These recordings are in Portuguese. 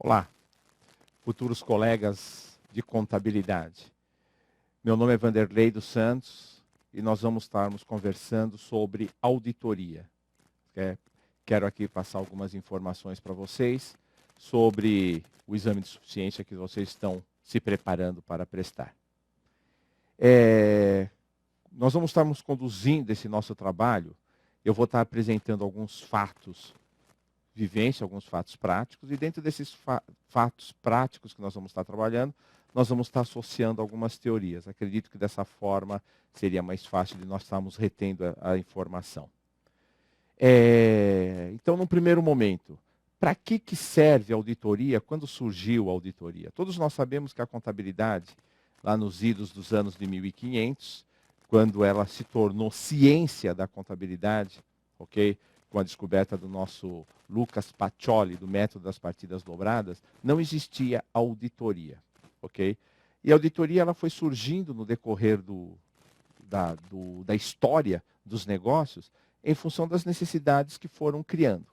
Olá, futuros colegas de contabilidade. Meu nome é Vanderlei dos Santos e nós vamos estarmos conversando sobre auditoria. Quero aqui passar algumas informações para vocês sobre o exame de suficiência que vocês estão se preparando para prestar. Nós vamos estarmos conduzindo esse nosso trabalho. Eu vou estar apresentando alguns fatos vivência, alguns fatos práticos, e dentro desses fatos práticos que nós vamos estar trabalhando, nós vamos estar associando algumas teorias. Acredito que dessa forma seria mais fácil de nós estarmos retendo a informação. Então, no primeiro momento, para que serve a auditoria? Quando surgiu a auditoria? Todos nós sabemos que a contabilidade, lá nos idos dos anos de 1500, quando ela se tornou ciência da contabilidade, ok? Com a descoberta do nosso Lucas Pacioli, do método das partidas dobradas, não existia auditoria, ok? E a auditoria ela foi surgindo no decorrer da história dos negócios em função das necessidades que foram criando.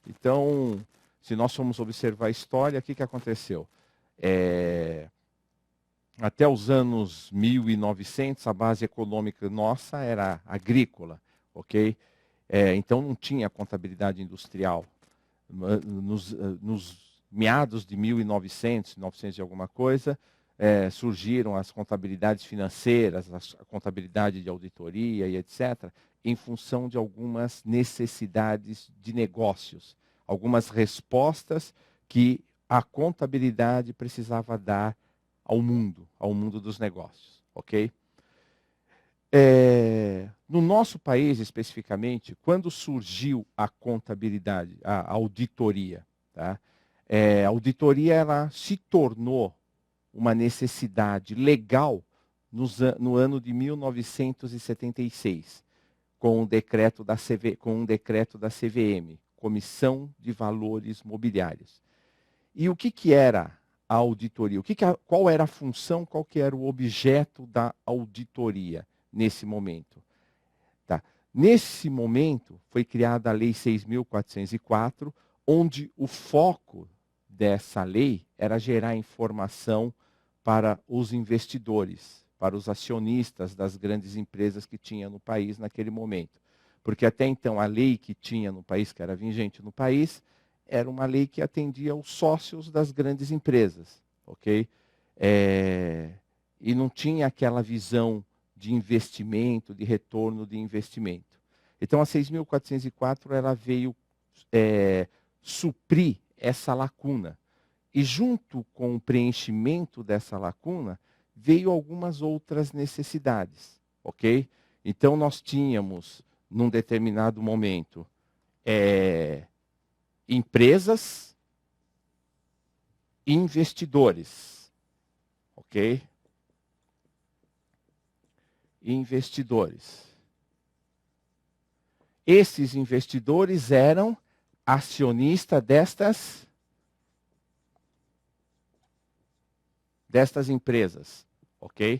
Então, se nós formos observar a história, o que aconteceu? Até os anos 1900, a base econômica nossa era agrícola, ok? Então não tinha contabilidade industrial. Nos meados de 1900, 900 e alguma coisa, surgiram as contabilidades financeiras, a contabilidade de auditoria e etc., em função de algumas necessidades de negócios, algumas respostas que a contabilidade precisava dar ao mundo dos negócios, ok? No nosso país, especificamente, quando surgiu a contabilidade, a auditoria, tá? A auditoria ela se tornou uma necessidade legal no ano de 1976, com um decreto da CVM, Comissão de Valores Mobiliários. E o que era a auditoria? Qual era a função, qual que era o objeto da auditoria nesse momento? Tá. Nesse momento, foi criada a Lei 6.404, onde o foco dessa lei era gerar informação para os investidores, para os acionistas das grandes empresas que tinha no país naquele momento. Porque até então a lei que tinha no país, que era vigente no país, era uma lei que atendia os sócios das grandes empresas, ok? E não tinha aquela visão de investimento, de retorno de investimento. Então, a 6.404 ela veio suprir essa lacuna. E junto com o preenchimento dessa lacuna, veio algumas outras necessidades, ok? Então, nós tínhamos, num determinado momento, empresas, investidores, ok? Investidores. Esses investidores eram acionistas destas empresas, ok?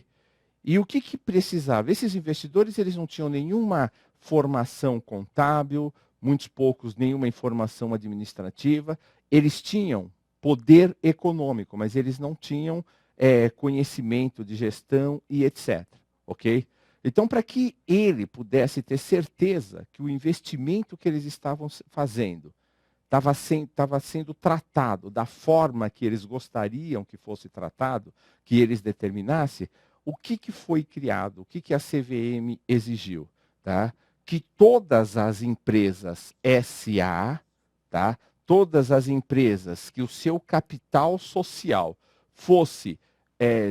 E o que precisava? Esses investidores eles não tinham nenhuma formação contábil, muitos poucos nenhuma informação administrativa, eles tinham poder econômico, mas eles não tinham conhecimento de gestão e etc, ok? Então, para que ele pudesse ter certeza que o investimento que eles estavam fazendo estava sendo tratado da forma que eles gostariam que fosse tratado, que eles determinassem, o que foi criado, o que a CVM exigiu? Tá? Que todas as empresas SA, tá? Todas as empresas que o seu capital social fosse,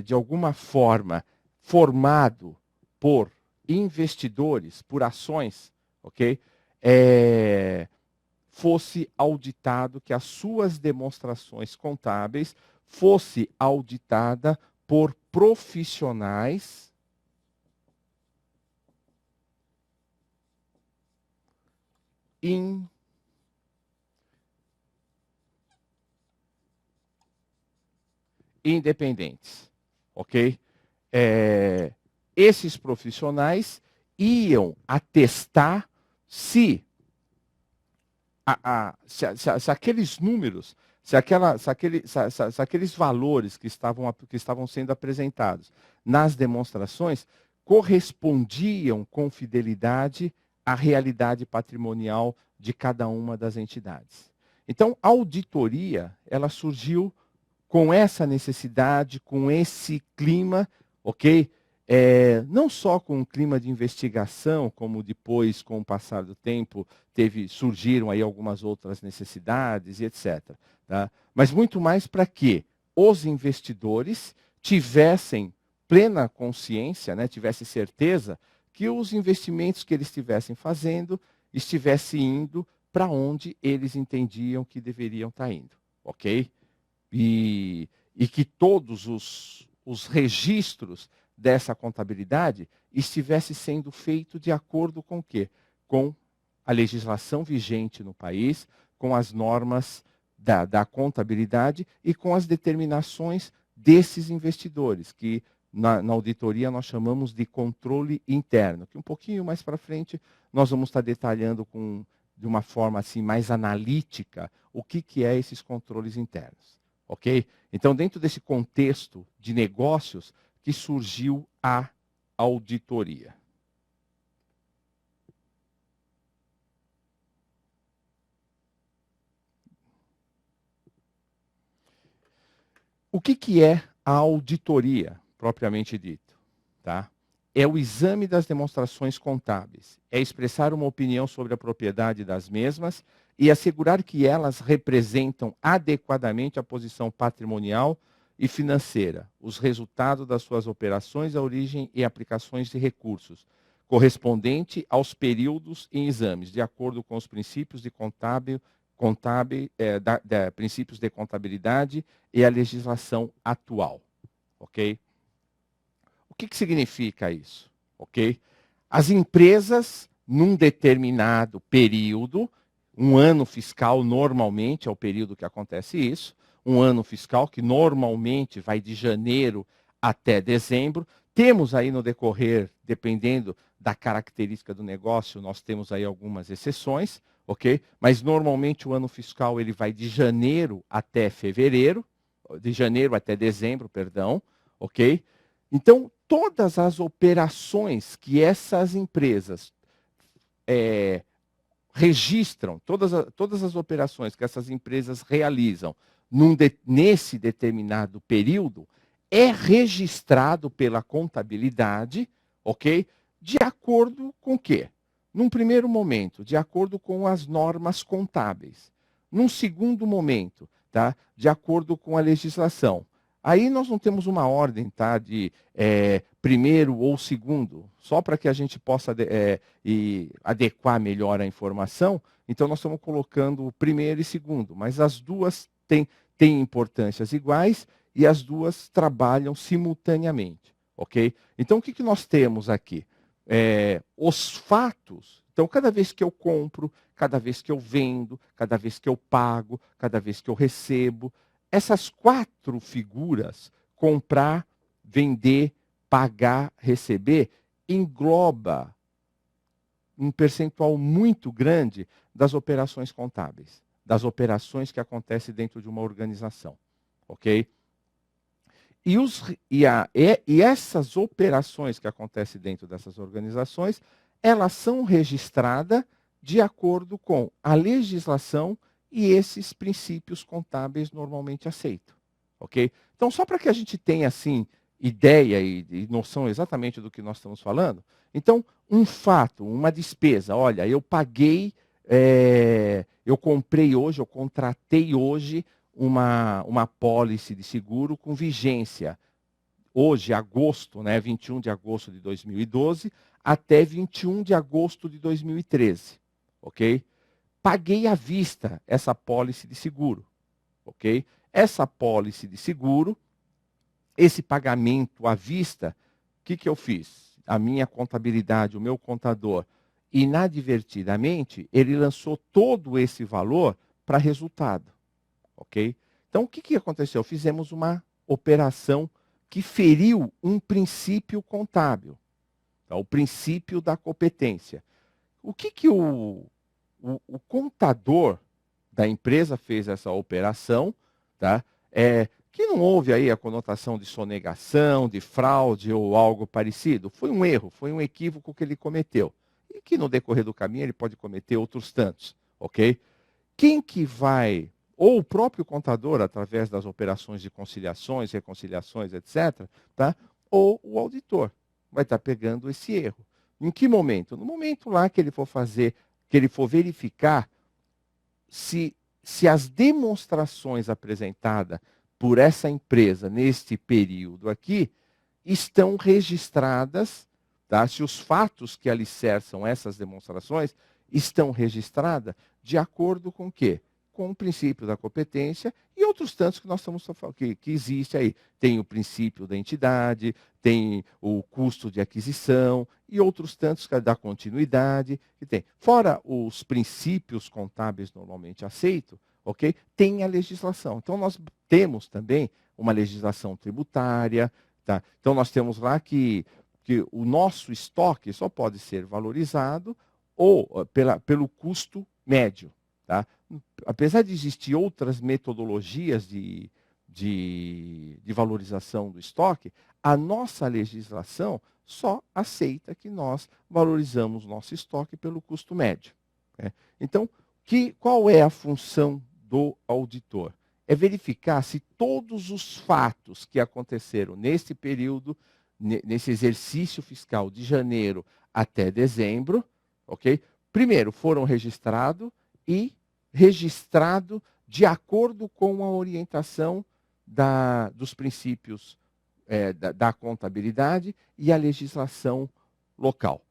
de alguma forma, formado por investidores, por ações, ok? Fosse auditado, que as suas demonstrações contábeis fosse auditada por profissionais independentes, ok? Esses profissionais iam atestar se aqueles números, Se aqueles valores que estavam sendo apresentados nas demonstrações correspondiam com fidelidade à realidade patrimonial de cada uma das entidades. Então, a auditoria, ela surgiu com essa necessidade, com esse clima, ok? Não só com um clima de investigação, como depois, com o passar do tempo, surgiram aí algumas outras necessidades e etc. Tá? Mas muito mais para que os investidores tivessem plena consciência, né, tivessem certeza que os investimentos que eles estivessem fazendo estivessem indo para onde eles entendiam que deveriam estar indo, ok? E que todos os registros dessa contabilidade estivessem sendo feitos de acordo com o quê? Com a legislação vigente no país, com as normas da contabilidade e com as determinações desses investidores, que na auditoria nós chamamos de controle interno, que um pouquinho mais para frente nós vamos estar detalhando de uma forma assim mais analítica o que é esses controles internos. Ok? Então, dentro desse contexto de negócios que surgiu a auditoria. O que é a auditoria, propriamente dito? Tá? É o exame das demonstrações contábeis, é expressar uma opinião sobre a propriedade das mesmas e assegurar que elas representam adequadamente a posição patrimonial e financeira, os resultados das suas operações, a origem e aplicações de recursos, correspondente aos períodos em exames, de acordo com os princípios de princípios de contabilidade e a legislação atual. Ok? O que significa isso? Ok? As empresas, num determinado período, um ano fiscal normalmente é o período que acontece isso, um ano fiscal que normalmente vai de janeiro até dezembro. Temos aí no decorrer, dependendo da característica do negócio, nós temos aí algumas exceções, ok? Mas normalmente o ano fiscal ele vai de janeiro até fevereiro, de janeiro até dezembro, perdão, ok? Então, todas as operações que essas empresas registram, todas as operações que essas empresas realizam nesse determinado período, é registrado pela contabilidade, ok? De acordo com o quê? Num primeiro momento, de acordo com as normas contábeis. Num segundo momento, tá? De acordo com a legislação. Aí nós não temos uma ordem, tá? De primeiro ou segundo, só para que a gente possa adequar melhor a informação. Então nós estamos colocando o primeiro e segundo, mas as duas têm importâncias iguais e as duas trabalham simultaneamente, ok? Então o que nós temos aqui? Os fatos. Então cada vez que eu compro, cada vez que eu vendo, cada vez que eu pago, cada vez que eu recebo, essas 4 figuras, comprar, vender, pagar, receber, engloba um percentual muito grande das operações contábeis, das operações que acontecem dentro de uma organização. Ok? E essas operações que acontecem dentro dessas organizações, elas são registradas de acordo com a legislação e esses princípios contábeis normalmente aceitos. Ok? Então, só para que a gente tenha, assim, ideia e noção exatamente do que nós estamos falando, então, um fato, uma despesa, olha, eu paguei, eu comprei hoje, eu contratei hoje uma apólice de seguro com vigência, hoje, agosto, né, 21 de agosto de 2012, até 21 de agosto de 2013, ok? Paguei à vista essa apólice de seguro, ok? Essa apólice de seguro, esse pagamento à vista, o que eu fiz? A minha contabilidade, o meu contador, inadvertidamente, ele lançou todo esse valor para resultado, ok? Então, o que aconteceu? Fizemos uma operação que feriu um princípio contábil, tá? O princípio da competência. O que o contador da empresa fez essa operação, tá? Que não houve aí a conotação de sonegação, de fraude ou algo parecido. Foi um erro, foi um equívoco que ele cometeu. E que no decorrer do caminho ele pode cometer outros tantos, ok? Quem que vai, ou o próprio contador, através das operações de conciliações, reconciliações, etc., tá? Ou o auditor vai estar pegando esse erro. Em que momento? No momento lá que ele for fazer, que ele for verificar se as demonstrações apresentadas por essa empresa neste período aqui estão registradas, tá? Se os fatos que alicerçam essas demonstrações estão registradas de acordo com o quê? Com o princípio da competência e outros tantos que nós estamos falando, que existe aí. Tem o princípio da entidade, tem o custo de aquisição e outros tantos da continuidade que tem. Fora os princípios contábeis normalmente aceitos, ok? Tem a legislação. Então nós temos também uma legislação tributária, tá? Então nós temos lá que o nosso estoque só pode ser valorizado ou pelo custo médio. Tá? Apesar de existir outras metodologias de valorização do estoque, a nossa legislação só aceita que nós valorizamos nosso estoque pelo custo médio. Né? Então, qual é a função do auditor? É verificar se todos os fatos que aconteceram nesse período, nesse exercício fiscal de janeiro até dezembro, ok? Primeiro, foram registrados e registrado de acordo com a orientação dos princípios da contabilidade e a legislação local.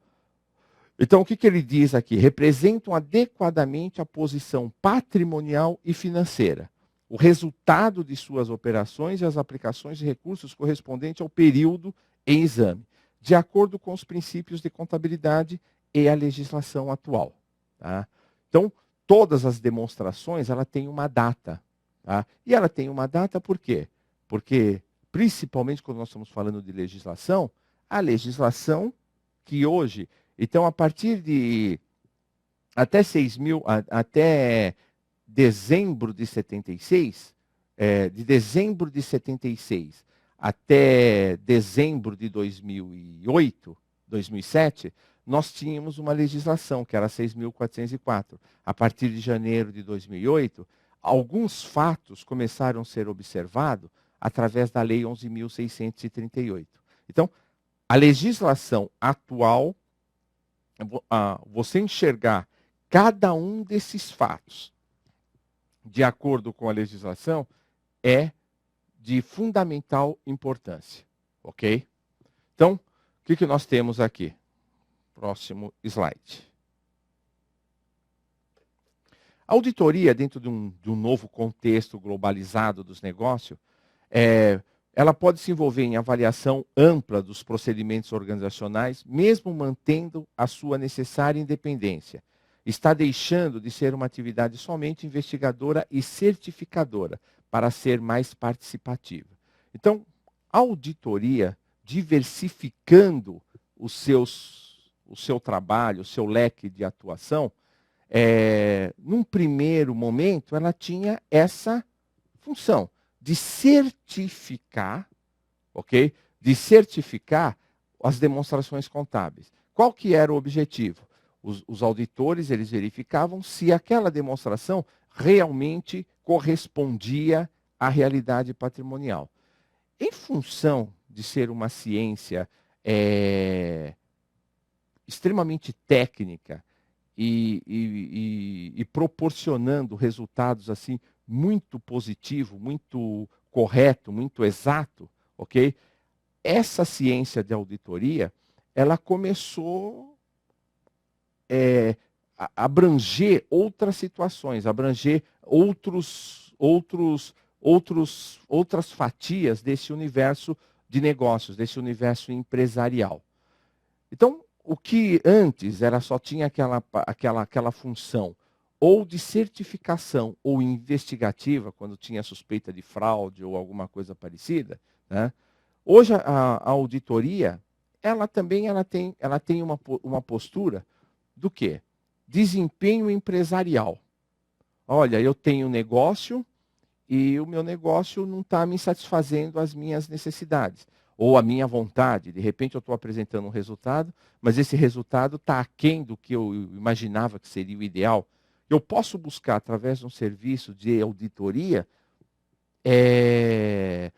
Então, o que ele diz aqui? Representam adequadamente a posição patrimonial e financeira, o resultado de suas operações e as aplicações de recursos correspondentes ao período em exame, de acordo com os princípios de contabilidade e a legislação atual. Tá? Então, todas as demonstrações, ela tem uma data. Tá? E ela tem uma data por quê? Porque, principalmente quando nós estamos falando de legislação, a legislação que hoje, então a partir de até até dezembro de 76, de dezembro de 76 até dezembro de 2008, 2007, nós tínhamos uma legislação, que era a 6.404. A partir de janeiro de 2008, alguns fatos começaram a ser observados através da Lei 11.638. Então, a legislação atual, você enxergar cada um desses fatos de acordo com a legislação é de fundamental importância, ok? Então, o que nós temos aqui? Próximo slide. A auditoria, dentro de um novo contexto globalizado dos negócios, ela pode se envolver em avaliação ampla dos procedimentos organizacionais, mesmo mantendo a sua necessária independência. Está deixando de ser uma atividade somente investigadora e certificadora, para ser mais participativa. Então, a auditoria, diversificando o seu trabalho, o seu leque de atuação, num primeiro momento, ela tinha essa função de certificar, ok? De certificar as demonstrações contábeis. Qual que era o objetivo? Os auditores, eles verificavam se aquela demonstração realmente correspondia à realidade patrimonial. Em função de ser uma ciência extremamente técnica e proporcionando resultados assim muito positivo, muito correto, muito exato, ok? Essa ciência de auditoria, ela começou a abranger outras situações, abranger outras fatias desse universo de negócios, desse universo empresarial. Então, o que antes só tinha aquela função ou de certificação ou investigativa, quando tinha suspeita de fraude ou alguma coisa parecida, né? Hoje a auditoria, ela tem uma postura do quê? Desempenho empresarial. olha, eu tenho um negócio e o meu negócio não está me satisfazendo as minhas necessidades ou a minha vontade. De repente eu estou apresentando um resultado, mas esse resultado está aquém do que eu imaginava que seria o ideal. Eu posso buscar, através de um serviço de auditoria, é,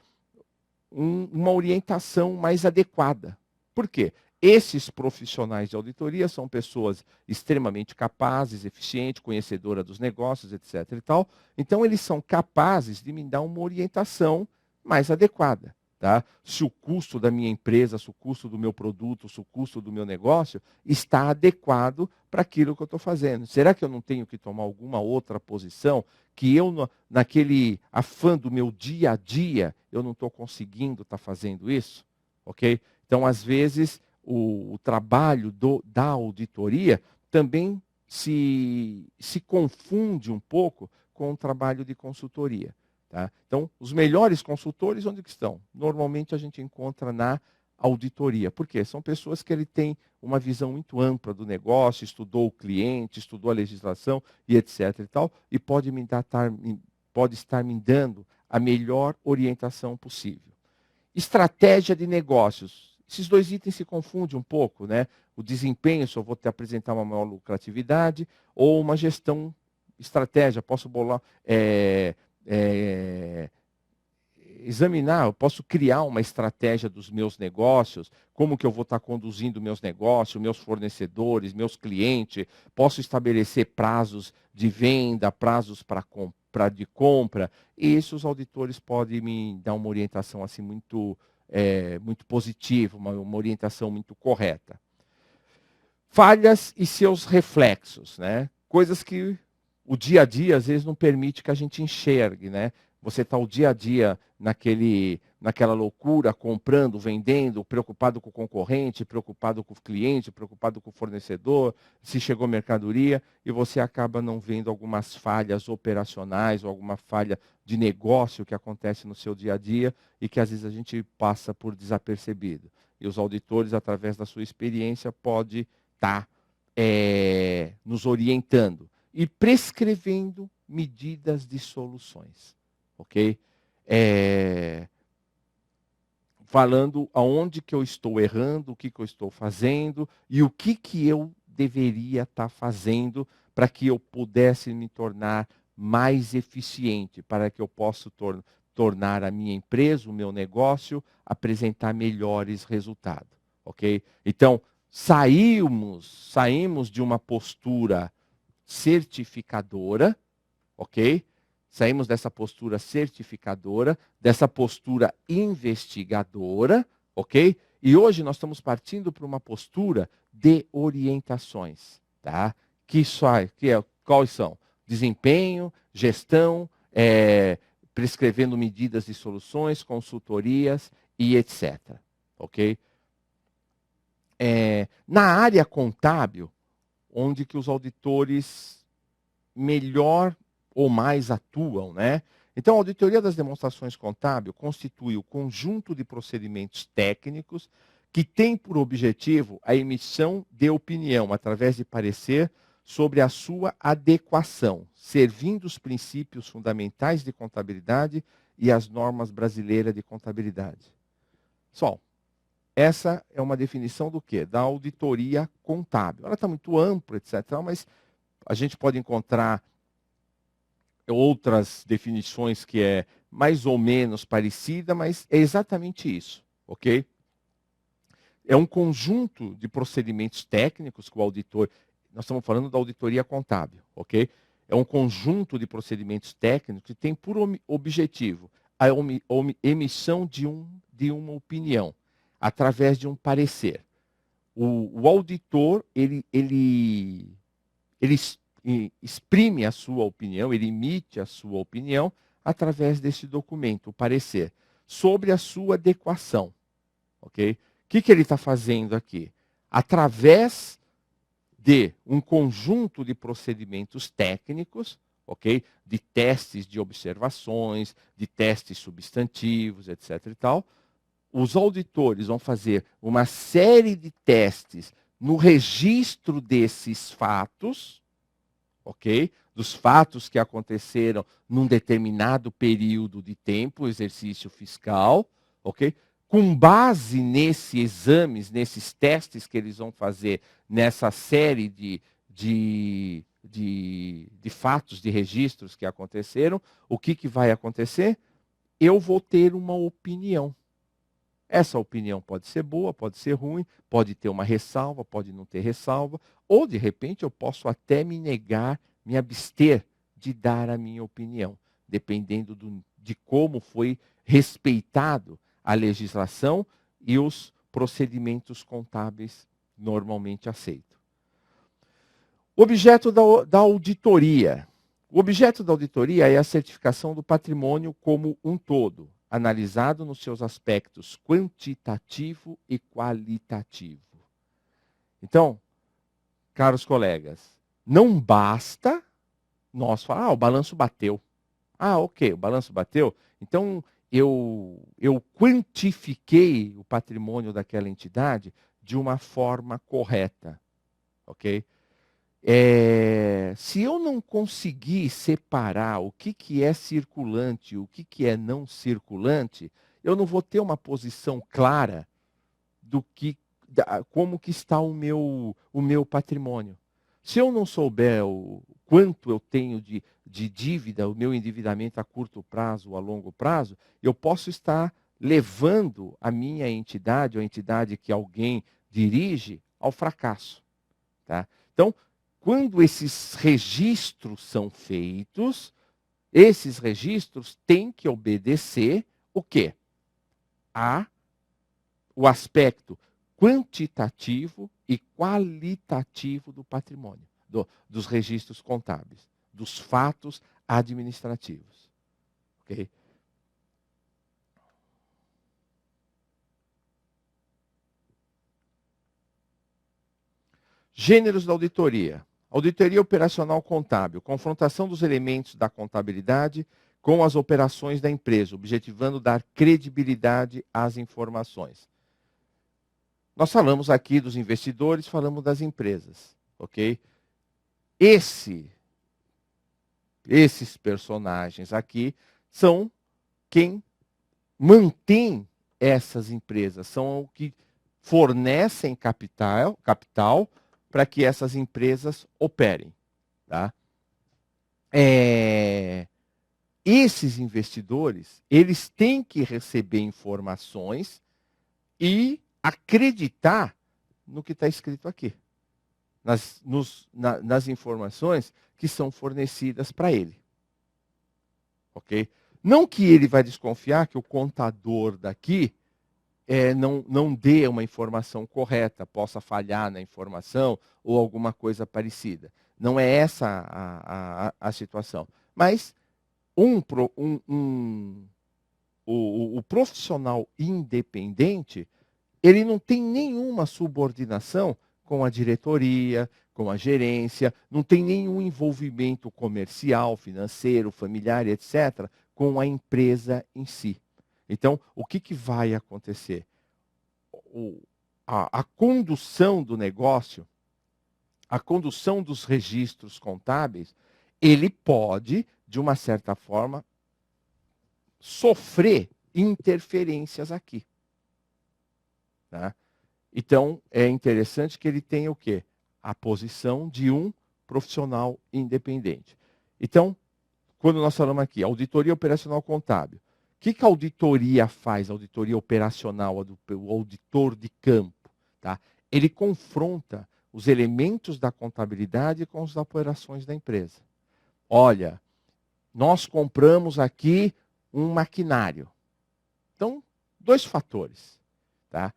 uma orientação mais adequada. Por quê? Esses profissionais de auditoria são pessoas extremamente capazes, eficientes, conhecedoras dos negócios, etc. e tal. Então, eles são capazes de me dar uma orientação mais adequada. Tá? Se o custo da minha empresa, se o custo do meu produto, se o custo do meu negócio está adequado para aquilo que eu estou fazendo. Será que eu não tenho que tomar alguma outra posição que eu, naquele afã do meu dia a dia, eu não estou conseguindo estar fazendo isso? Ok? Então, às vezes, o trabalho da auditoria também se confunde um pouco com o trabalho de consultoria. Tá? Então, os melhores consultores, onde que estão? Normalmente a gente encontra na auditoria. Por quê? São pessoas que ele tem uma visão muito ampla do negócio, estudou o cliente, estudou a legislação e etc. e tal, e pode estar me dando a melhor orientação possível. Estratégia de negócios. Esses dois itens se confundem um pouco, né? O desempenho, se eu vou te apresentar uma maior lucratividade, ou uma gestão estratégia. Posso bolar, é, examinar, eu posso criar uma estratégia dos meus negócios, como que eu vou estar conduzindo meus negócios, meus fornecedores, meus clientes, posso estabelecer prazos de venda, prazos de compra, e isso os auditores podem me dar uma orientação assim muito positiva, uma orientação muito correta. Falhas e seus reflexos, né? Coisas que o dia a dia às vezes não permite que a gente enxergue, né? Você está o dia a dia naquela loucura, comprando, vendendo, preocupado com o concorrente, preocupado com o cliente, preocupado com o fornecedor, se chegou mercadoria, e você acaba não vendo algumas falhas operacionais ou alguma falha de negócio que acontece no seu dia a dia e que às vezes a gente passa por desapercebido. E os auditores, através da sua experiência, podem estar nos orientando e prescrevendo medidas de soluções. Ok? Falando aonde que eu estou errando, o que eu estou fazendo e o que eu deveria estar fazendo para que eu pudesse me tornar mais eficiente, para que eu possa tornar a minha empresa, o meu negócio, apresentar melhores resultados. Ok? Então, saímos de uma postura certificadora, ok? Saímos dessa postura certificadora, dessa postura investigadora, ok? E hoje nós estamos partindo para uma postura de orientações, tá? Quais são? Desempenho, gestão, prescrevendo medidas de soluções, consultorias e etc. Ok? Na área contábil, onde que os auditores melhor ou mais atuam, né? Então, a auditoria das demonstrações contábeis constitui o conjunto de procedimentos técnicos que tem por objetivo a emissão de opinião através de parecer sobre a sua adequação, servindo os princípios fundamentais de contabilidade e as normas brasileiras de contabilidade. Pessoal, essa é uma definição do quê? Da auditoria contábil. Ela está muito ampla, etc., mas a gente pode encontrar outras definições que é mais ou menos parecida, mas é exatamente isso, ok? É um conjunto de procedimentos técnicos que o auditor, nós estamos falando da auditoria contábil, ok? É um conjunto de procedimentos técnicos que tem por objetivo a emissão de uma opinião, através de um parecer. O auditor, ele exprime a sua opinião, ele emite a sua opinião através desse documento, o parecer, sobre a sua adequação. Ok? O que ele está fazendo aqui? Através de um conjunto de procedimentos técnicos, ok? De testes de observações, de testes substantivos, etc. e tal, os auditores vão fazer uma série de testes no registro desses fatos, ok? Dos fatos que aconteceram num determinado período de tempo, exercício fiscal, ok? Com base nesses exames, nesses testes que eles vão fazer nessa série de fatos, de registros que aconteceram, o que vai acontecer? Eu vou ter uma opinião. Essa opinião pode ser boa, pode ser ruim, pode ter uma ressalva, pode não ter ressalva, ou de repente eu posso até me negar, me abster de dar a minha opinião, dependendo de como foi respeitado a legislação e os procedimentos contábeis normalmente aceitos. O objeto da auditoria. O objeto da auditoria é a certificação do patrimônio como um todo, analisado nos seus aspectos quantitativo e qualitativo. Então, caros colegas, não basta nós falar, o balanço bateu. Ah, ok, o balanço bateu. Então, eu quantifiquei o patrimônio daquela entidade de uma forma correta, ok? Se eu não conseguir separar o que é circulante e o que é não circulante, eu não vou ter uma posição clara do como que está o meu patrimônio. Se eu não souber o quanto eu tenho de dívida, o meu endividamento a curto prazo ou a longo prazo, eu posso estar levando a minha entidade, ou a entidade que alguém dirige, ao fracasso. Tá? Então, quando esses registros são feitos, esses registros têm que obedecer o quê? O aspecto quantitativo e qualitativo do patrimônio, dos registros contábeis, dos fatos administrativos. Ok? Gêneros da auditoria. Auditoria operacional contábil. Confrontação dos elementos da contabilidade com as operações da empresa, objetivando dar credibilidade às informações. Nós falamos aqui dos investidores, falamos das empresas, ok? Esses personagens aqui são quem mantém essas empresas, são o que fornecem capital para que essas empresas operem. Tá? Esses investidores, eles têm que receber informações e acreditar no que está escrito aqui, nas informações que são fornecidas para ele. Ok? Não que ele vai desconfiar que o contador daqui não dê uma informação correta, possa falhar na informação ou alguma coisa parecida. Não é essa a situação. Mas o profissional independente, ele não tem nenhuma subordinação com a diretoria, com a gerência, não tem nenhum envolvimento comercial, financeiro, familiar, etc., com a empresa em si. Então, o que vai acontecer? A condução do negócio, a condução dos registros contábeis, ele pode, de uma certa forma, sofrer interferências aqui. Tá? Então, é interessante que ele tenha o quê? A posição de um profissional independente. Então, quando nós falamos aqui, auditoria operacional contábil, o que a auditoria faz? A auditoria operacional, o auditor de campo. Tá? Ele confronta os elementos da contabilidade com as operações da empresa. Olha, nós compramos aqui um maquinário. Então, dois fatores. Tá?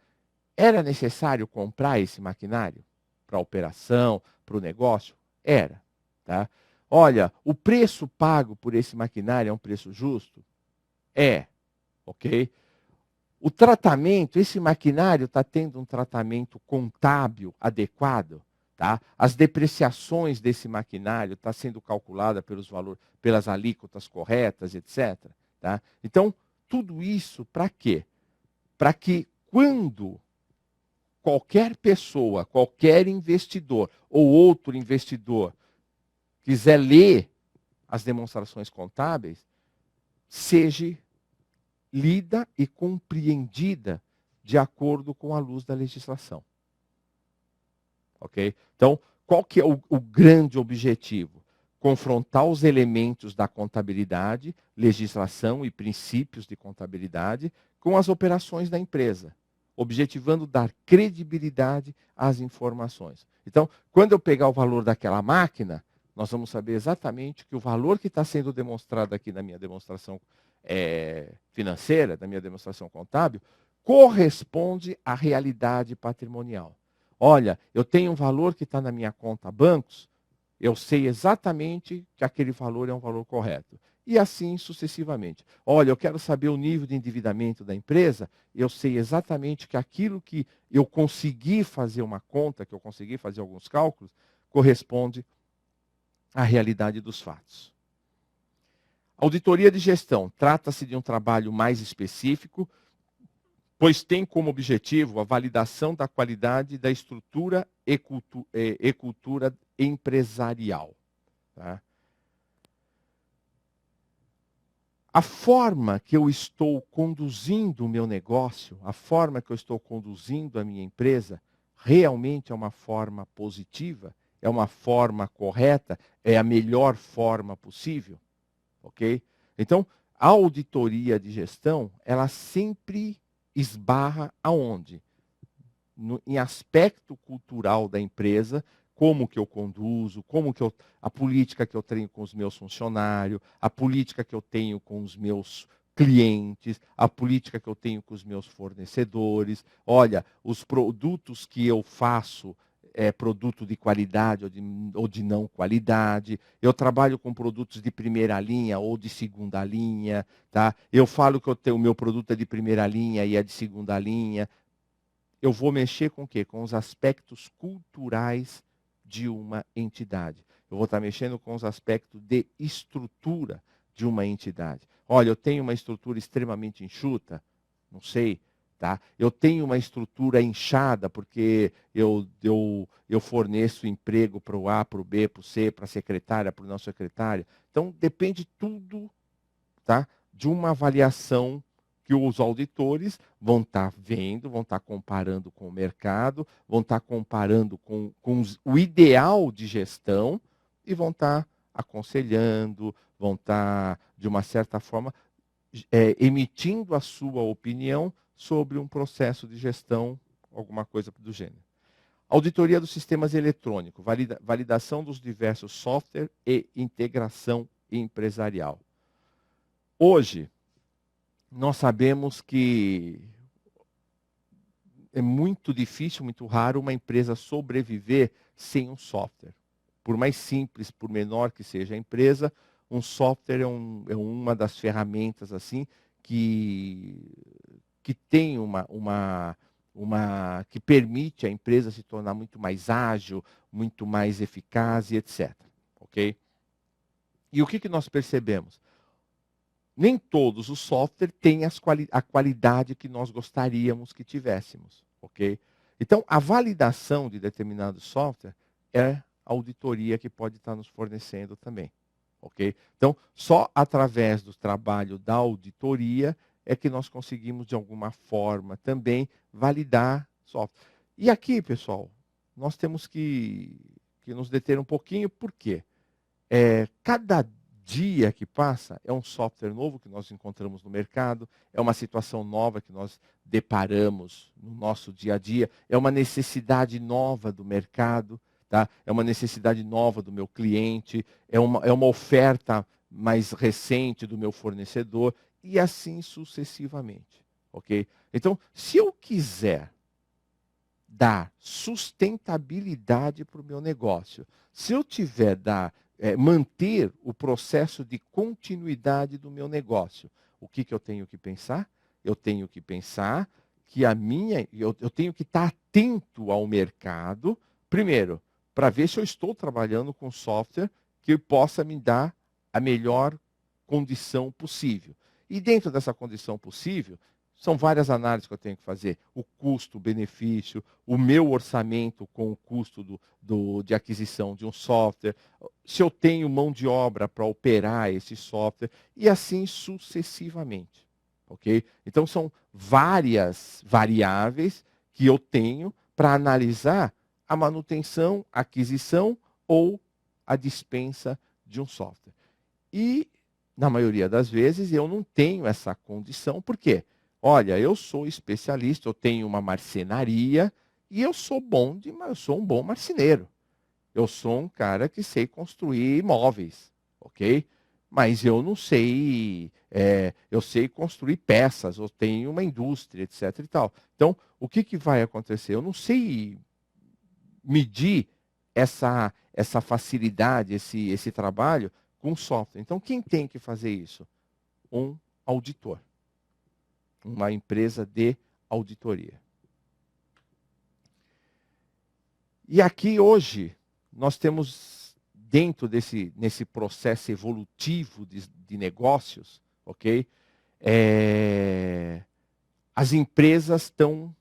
Era necessário comprar esse maquinário para a operação, para o negócio? Era. Tá? Olha, o preço pago por esse maquinário é um preço justo? É. Ok? O tratamento, esse maquinário está tendo um tratamento contábil adequado? Tá? As depreciações desse maquinário estão sendo calculadas pelas alíquotas corretas, etc. Tá? Então, tudo isso para quê? Para que quando qualquer pessoa, qualquer investidor ou outro investidor quiser ler as demonstrações contábeis, seja lida e compreendida de acordo com a luz da legislação. Ok? Então, qual que é o grande objetivo? Confrontar os elementos da contabilidade, legislação e princípios de contabilidade com as operações da empresa, objetivando dar credibilidade às informações. Então, quando eu pegar o valor daquela máquina, nós vamos saber exatamente que o valor que está sendo demonstrado aqui na minha demonstração financeira, da minha demonstração contábil, corresponde à realidade patrimonial. Olha, eu tenho um valor que está na minha conta bancos, eu sei exatamente que aquele valor é um valor correto. E assim sucessivamente. Olha, eu quero saber o nível de endividamento da empresa, eu sei exatamente que aquilo que eu consegui fazer uma conta, que eu consegui fazer alguns cálculos, corresponde à realidade dos fatos. Auditoria de gestão. Trata-se de um trabalho mais específico, pois tem como objetivo a validação da qualidade da estrutura e cultura empresarial. Tá? A forma que eu estou conduzindo o meu negócio, a forma que eu estou conduzindo a minha empresa, realmente é uma forma positiva? É uma forma correta? É a melhor forma possível? Ok? Então, a auditoria de gestão, ela sempre esbarra aonde? Em aspecto cultural da empresa, como que eu conduzo, a política que eu tenho com os meus funcionários, a política que eu tenho com os meus clientes, a política que eu tenho com os meus fornecedores. Olha, os produtos que eu faço produto de qualidade ou de não qualidade. Eu trabalho com produtos de primeira linha ou de segunda linha. Tá? Eu falo que o meu produto é de primeira linha e é de segunda linha. Eu vou mexer com o quê? Com os aspectos culturais de uma entidade. Eu vou estar mexendo com os aspectos de estrutura de uma entidade. Olha, eu tenho uma estrutura extremamente enxuta, não sei, tá? Eu tenho uma estrutura inchada porque eu forneço emprego para o A, para o B, para o C, para a secretária, para o não secretário. Então, depende tudo, tá? De uma avaliação que os auditores vão estar vendo, vão estar comparando com o mercado, vão estar comparando com o ideal de gestão e vão estar aconselhando, vão estar, de uma certa forma, emitindo a sua opinião sobre um processo de gestão, alguma coisa do gênero. Auditoria dos sistemas eletrônicos, validação dos diversos softwares e integração empresarial. Hoje, nós sabemos que é muito difícil, muito raro uma empresa sobreviver sem um software. Por mais simples, por menor que seja a empresa, um software é uma das ferramentas assim que tem que permite a empresa se tornar muito mais ágil, muito mais eficaz e etc. Ok? E o que nós percebemos? Nem todos os softwares têm a qualidade que nós gostaríamos que tivéssemos, ok? Então, a validação de determinado software é a auditoria que pode estar nos fornecendo também, ok? Então, só através do trabalho da auditoria é que nós conseguimos, de alguma forma, também validar software. E aqui, pessoal, nós temos que nos deter um pouquinho, por quê? Cada dia que passa é um software novo que nós encontramos no mercado, é uma situação nova que nós deparamos no nosso dia a dia, é uma necessidade nova do mercado, tá? É uma necessidade nova do meu cliente, é uma oferta mais recente do meu fornecedor, e assim sucessivamente. Ok? Então, se eu quiser dar sustentabilidade para o meu negócio, se eu tiver manter o processo de continuidade do meu negócio, o que eu tenho que pensar? Eu tenho que pensar que eu tenho que estar atento ao mercado, primeiro, para ver se eu estou trabalhando com software que possa me dar a melhor condição possível. E dentro dessa condição possível, São várias análises que eu tenho que fazer. O custo, o benefício, o meu orçamento com o custo de aquisição de um software, se eu tenho mão de obra para operar esse software, e assim sucessivamente. Ok? Então, são várias variáveis que eu tenho para analisar a manutenção, a aquisição ou a dispensa de um software. E, na maioria das vezes, eu não tenho essa condição. Por quê? Olha, eu sou especialista, eu tenho uma marcenaria e eu sou eu sou um bom marceneiro. Eu sou um cara que sei construir móveis, ok? Mas eu não sei, eu sei construir peças, eu tenho uma indústria, etc. e tal. Então, o que vai acontecer? Eu não sei medir essa facilidade, esse trabalho com software. Então, quem tem que fazer isso? Um auditor, uma empresa de auditoria. E aqui hoje nós temos dentro nesse processo evolutivo de negócios, ok? As empresas estão,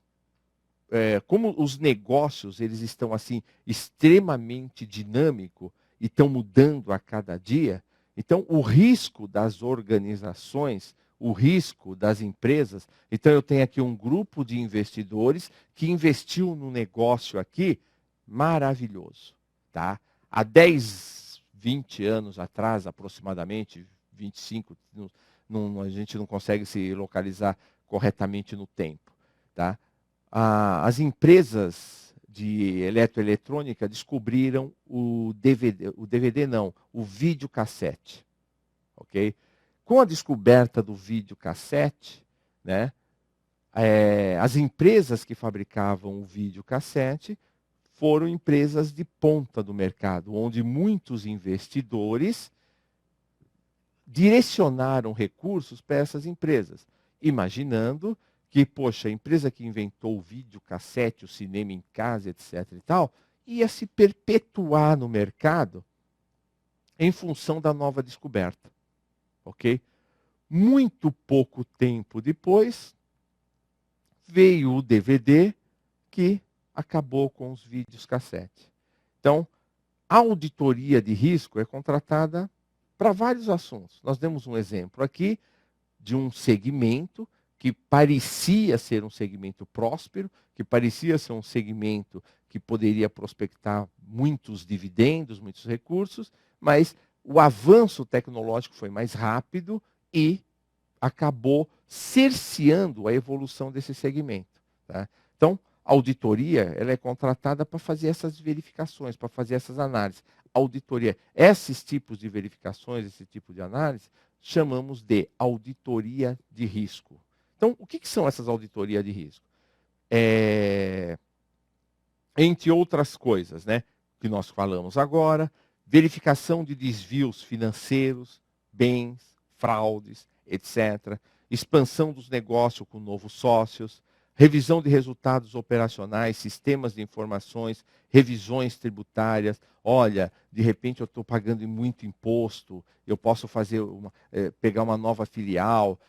como os negócios eles estão assim extremamente dinâmicos e estão mudando a cada dia, então o risco das organizações, o risco das empresas, então eu tenho aqui um grupo de investidores que investiu no negócio aqui maravilhoso, tá? Há 10, 20 anos atrás, aproximadamente, 25, a gente não consegue se localizar corretamente no tempo, tá? As empresas de eletroeletrônica descobriram o DVD não, o videocassete, ok? Com a descoberta do videocassete, né, as empresas que fabricavam o videocassete foram empresas de ponta do mercado, onde muitos investidores direcionaram recursos para essas empresas, imaginando que, poxa, a empresa que inventou o videocassete, o cinema em casa, etc. e tal, ia se perpetuar no mercado em função da nova descoberta. Ok? Muito pouco tempo depois, veio o DVD que acabou com os vídeos cassete. Então, a auditoria de risco é contratada para vários assuntos. Nós demos um exemplo aqui de um segmento que parecia ser um segmento próspero, que parecia ser um segmento que poderia prospectar muitos dividendos, muitos recursos, mas o avanço tecnológico foi mais rápido e acabou cerceando a evolução desse segmento. Tá? Então, a auditoria ela é contratada para fazer essas verificações, para fazer essas análises. Auditoria, esses tipos de verificações, esse tipo de análise, chamamos de auditoria de risco. Então, o que são essas auditorias de risco? Entre outras coisas, né, que nós falamos agora, verificação de desvios financeiros, bens, fraudes, etc. Expansão dos negócios com novos sócios, revisão de resultados operacionais, sistemas de informações, revisões tributárias. Olha, de repente eu estou pagando muito imposto, eu posso pegar uma nova filial,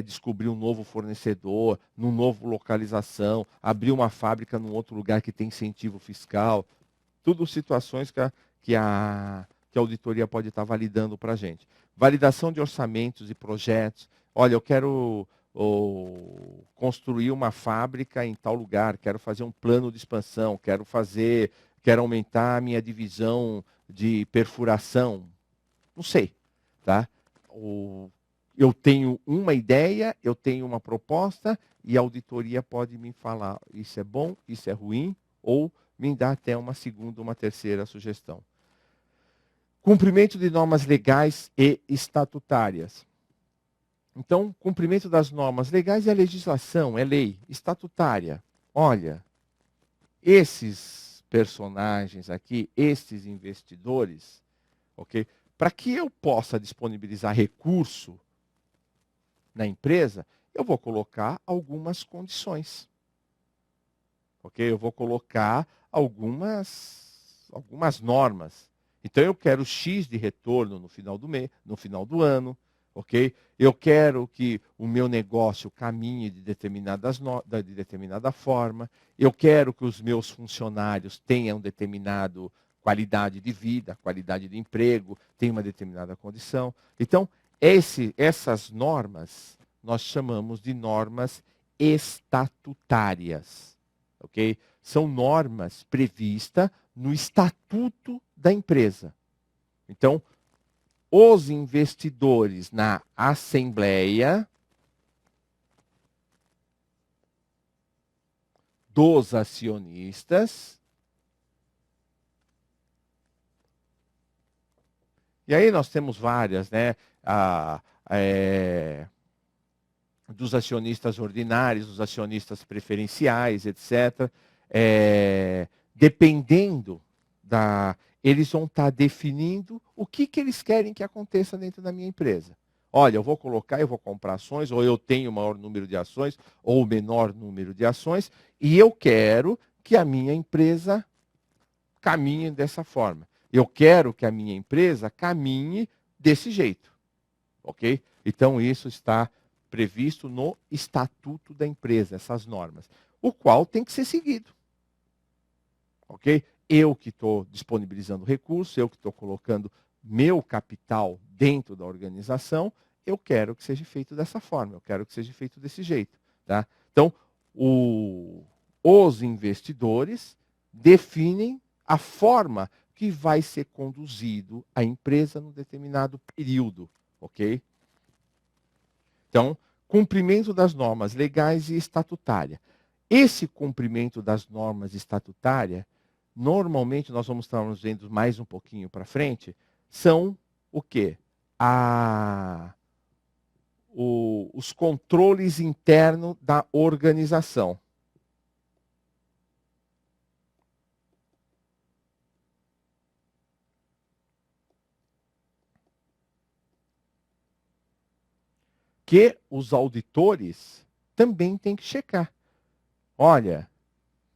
descobrir um novo fornecedor, numa nova localização, abrir uma fábrica num outro lugar que tem incentivo fiscal. Tudo situações que a auditoria pode estar validando para a gente. Validação de orçamentos e projetos. Olha, eu quero construir uma fábrica em tal lugar, quero fazer um plano de expansão, quero aumentar a minha divisão de perfuração. Não sei, tá? Eu tenho uma ideia, eu tenho uma proposta e a auditoria pode me falar isso é bom, isso é ruim, ou me dar até uma segunda, uma terceira sugestão. Cumprimento de normas legais e estatutárias. Então, cumprimento das normas legais é legislação, é lei estatutária. Olha, esses personagens aqui, esses investidores, ok? Para que eu possa disponibilizar recurso na empresa, eu vou colocar algumas condições. Ok? Eu vou colocar algumas normas. Então eu quero X de retorno no final do mês, no final do ano. ok? Eu quero que o meu negócio caminhe de determinada forma, eu quero que os meus funcionários tenham determinada qualidade de vida, qualidade de emprego, tenham uma determinada condição. Então, essas normas nós chamamos de normas estatutárias, ok? São normas previstas no estatuto da empresa. Então, os investidores na assembleia dos acionistas. E aí nós temos várias, né? Dos acionistas ordinários, dos acionistas preferenciais, etc. Dependendo da... Eles vão estar definindo o que eles querem que aconteça dentro da minha empresa. Olha, eu vou comprar ações, ou eu tenho o maior número de ações, ou o menor número de ações, e eu quero que a minha empresa caminhe dessa forma. Eu quero que a minha empresa caminhe desse jeito. Ok? Então, isso está previsto no estatuto da empresa, essas normas, o qual tem que ser seguido. Ok? Eu que estou disponibilizando recursos, eu que estou colocando meu capital dentro da organização, eu quero que seja feito dessa forma, eu quero que seja feito desse jeito. Tá? Então, os investidores definem a forma que vai ser conduzido a empresa num determinado período. Ok? Então, cumprimento das normas legais e estatutárias. Esse cumprimento das normas estatutárias, normalmente nós vamos estar vendo mais um pouquinho para frente, são o quê? Os controles internos da organização. Que os auditores também têm que checar. Olha,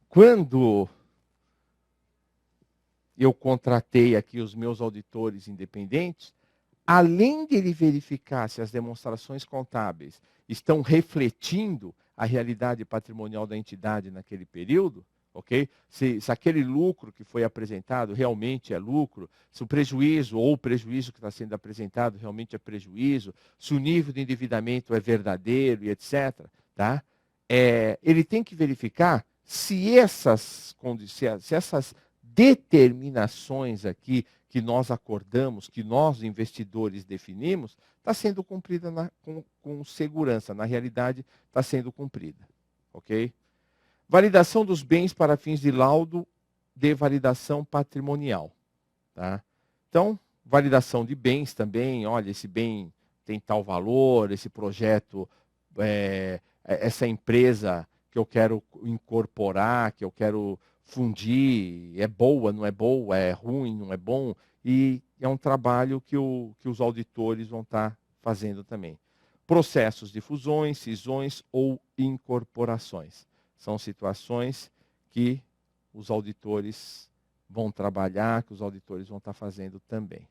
quando eu contratei aqui os meus auditores independentes, além de ele verificar se as demonstrações contábeis estão refletindo a realidade patrimonial da entidade naquele período, ok? Se aquele lucro que foi apresentado realmente é lucro, se o prejuízo ou o prejuízo que está sendo apresentado realmente é prejuízo, se o nível de endividamento é verdadeiro e etc., tá? Ele tem que verificar se essas determinações aqui que nós acordamos, que nós investidores definimos, está sendo cumprida com segurança. Na realidade, está sendo cumprida. Ok? Validação dos bens para fins de laudo de validação patrimonial. Tá? Então, validação de bens também. Olha, esse bem tem tal valor, esse projeto, essa empresa que eu quero incorporar, que eu quero fundir, é boa, não é boa, é ruim, não é bom. E é um trabalho que os auditores vão estar fazendo também. Processos de fusões, cisões ou incorporações. São situações que os auditores vão trabalhar, que os auditores vão estar fazendo também.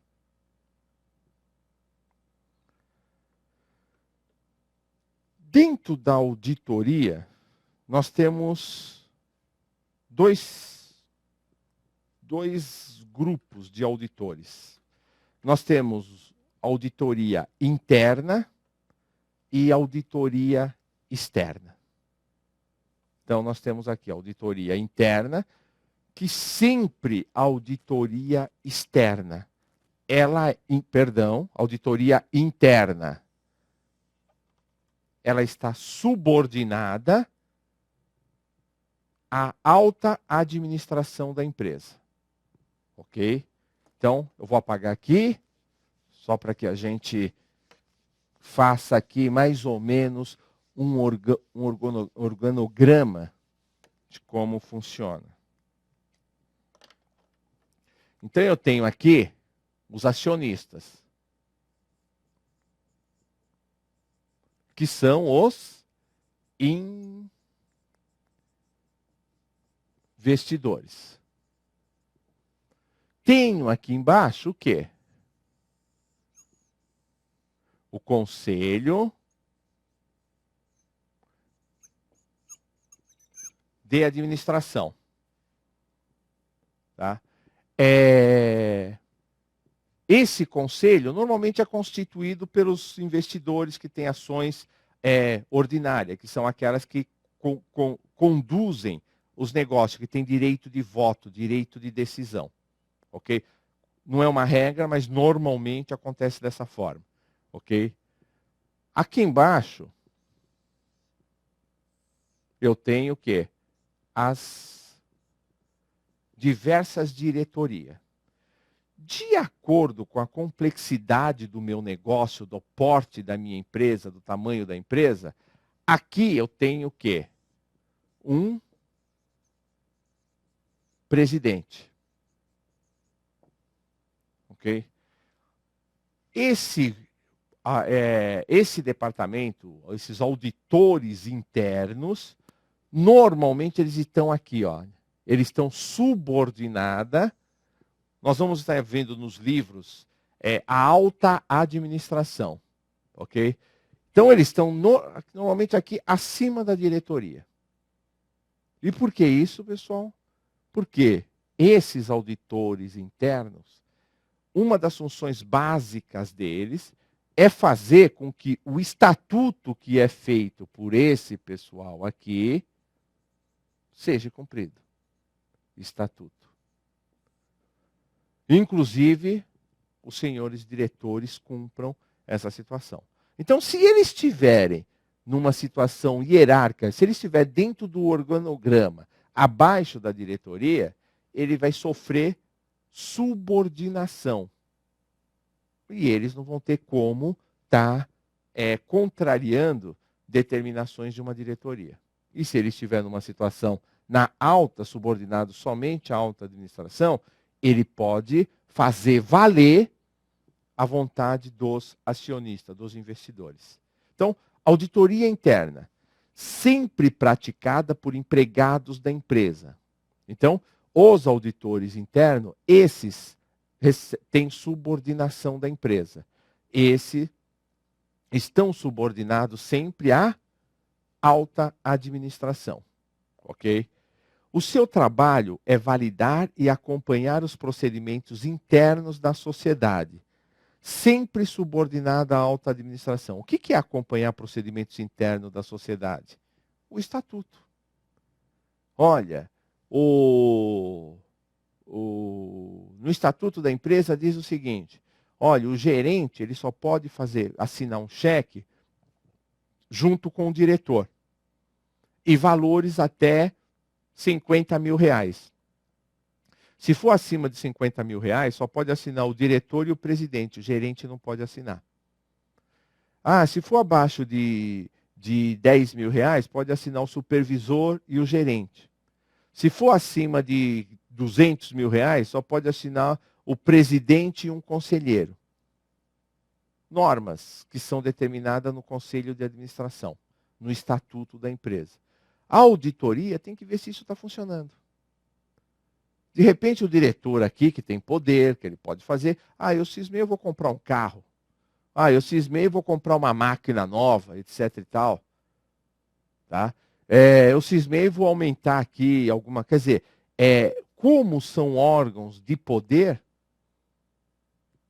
Dentro da auditoria, nós temos dois grupos de auditores. Nós temos auditoria interna e auditoria externa. Então, nós temos aqui a auditoria interna, que sempre a auditoria externa, auditoria interna, ela está subordinada à alta administração da empresa. Ok? Então, eu vou apagar aqui, só para que a gente faça aqui mais ou menos um organograma de como funciona. Então, eu tenho aqui os acionistas, que são os investidores. Tenho aqui embaixo o quê? o conselho de administração. Tá? Esse conselho normalmente é constituído pelos investidores que têm ações ordinárias, que são aquelas que conduzem os negócios, que têm direito de voto, direito de decisão. Ok? Não é uma regra, mas normalmente acontece dessa forma. Ok? Aqui embaixo, eu tenho o quê? As diversas diretorias. De acordo com a complexidade do meu negócio, do porte da minha empresa, do tamanho da empresa, aqui eu tenho o quê? Um presidente. Ok? Esse departamento, esses auditores internos, normalmente eles estão aqui, ó. Eles estão subordinada. Nós vamos estar vendo nos livros a alta administração, ok? Então eles estão normalmente aqui acima da diretoria. E por que isso, pessoal? Porque esses auditores internos, uma das funções básicas deles é fazer com que o estatuto que é feito por esse pessoal aqui seja cumprido. Estatuto. Inclusive, os senhores diretores cumpram essa situação. Então, se eles estiverem numa situação hierárquica, se ele estiver dentro do organograma, abaixo da diretoria, ele vai sofrer subordinação. E eles não vão ter como estar contrariando determinações de uma diretoria. E se ele estiver numa situação na alta, subordinado somente à alta administração, ele pode fazer valer a vontade dos acionistas, dos investidores. Então, auditoria interna, sempre praticada por empregados da empresa. Então, os auditores internos, esses têm subordinação da empresa. Esses estão subordinados sempre à alta administração. Ok? O seu trabalho é validar e acompanhar os procedimentos internos da sociedade, sempre subordinada à alta administração. O que é acompanhar procedimentos internos da sociedade? O estatuto. Olha, no estatuto da empresa diz o seguinte: olha, o gerente ele só pode assinar um cheque junto com o diretor. E valores até 50 mil reais. Se for acima de 50 mil reais, só pode assinar o diretor e o presidente. O gerente não pode assinar. Se for abaixo de 10 mil reais, pode assinar o supervisor e o gerente. Se for acima de 200 mil reais, só pode assinar o presidente e um conselheiro. Normas que são determinadas no conselho de administração, no estatuto da empresa. A auditoria tem que ver se isso está funcionando. De repente o diretor aqui, que tem poder, que ele pode fazer, eu cismei, eu vou comprar um carro. Eu cismei, eu vou comprar uma máquina nova, etc e tal. Tá? Eu cismei, vou aumentar aqui alguma... Quer dizer, como são órgãos de poder,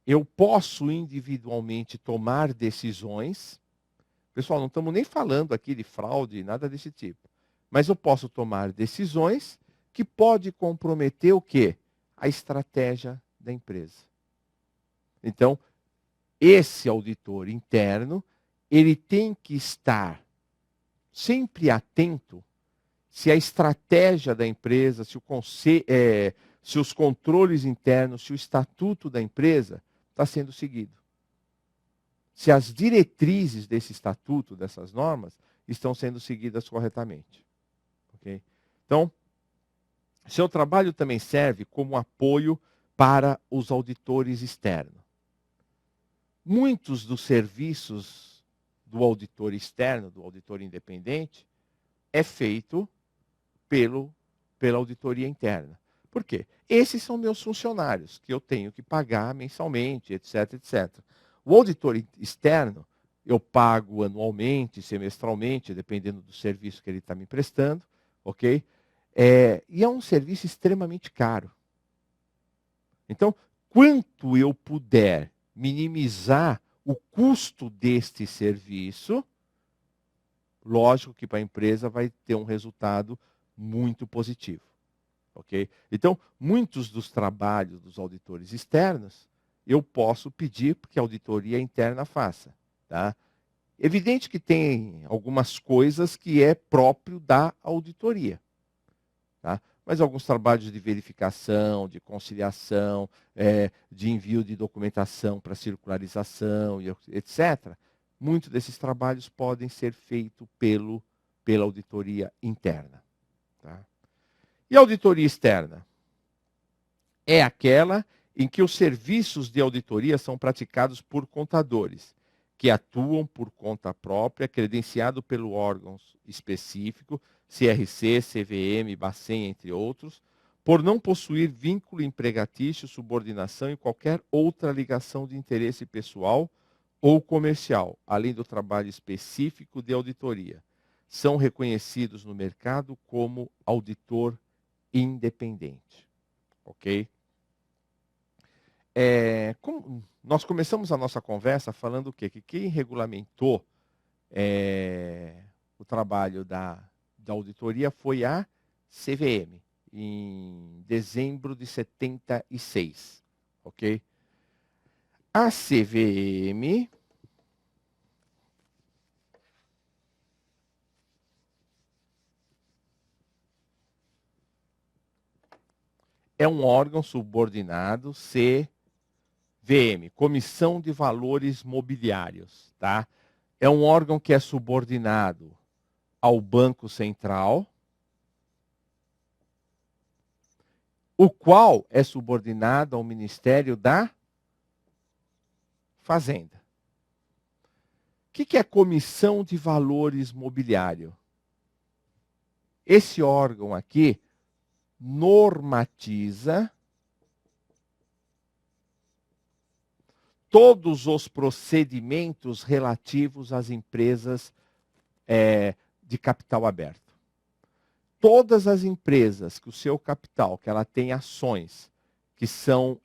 eu posso individualmente tomar decisões. Pessoal, não estamos nem falando aqui de fraude, nada desse tipo. Mas eu posso tomar decisões que pode comprometer o quê? A estratégia da empresa. Então, esse auditor interno, ele tem que estar sempre atento se a estratégia da empresa, se os controles internos, se o estatuto da empresa está sendo seguido. Se as diretrizes desse estatuto, dessas normas, estão sendo seguidas corretamente. Okay? Então, seu trabalho também serve como apoio para os auditores externos. Muitos dos serviços do auditor externo, do auditor independente, é feito pela auditoria interna. Por quê? Esses são meus funcionários, que eu tenho que pagar mensalmente, etc, etc. O auditor externo, eu pago anualmente, semestralmente, dependendo do serviço que ele está me prestando, ok? E é um serviço extremamente caro. Então, quanto eu puder minimizar o custo deste serviço, lógico que para a empresa vai ter um resultado muito positivo. Ok? Então, muitos dos trabalhos dos auditores externos, eu posso pedir que a auditoria interna faça. Tá? Evidente que tem algumas coisas que é próprio da auditoria. Tá? Mas alguns trabalhos de verificação, de conciliação, de envio de documentação para circularização, etc., muitos desses trabalhos podem ser feitos pela auditoria interna. Tá? E a auditoria externa? É aquela em que os serviços de auditoria são praticados por contadores, que atuam por conta própria, credenciado pelo órgão específico, CRC, CVM, Bacen, entre outros, por não possuir vínculo empregatício, subordinação e qualquer outra ligação de interesse pessoal ou comercial, além do trabalho específico de auditoria. São reconhecidos no mercado como auditor independente. Ok? Nós começamos a nossa conversa falando o quê? Que quem regulamentou o trabalho da auditoria foi a CVM, em dezembro de 76. Ok? A CVM é um órgão subordinado, CVM, Comissão de Valores Mobiliários, tá? É um órgão que é subordinado ao Banco Central, o qual é subordinado ao Ministério da Fazenda. O que é Comissão de Valores Mobiliário? Esse órgão aqui normatiza todos os procedimentos relativos às empresas de capital aberto. Todas as empresas que o seu capital, que ela tem ações que são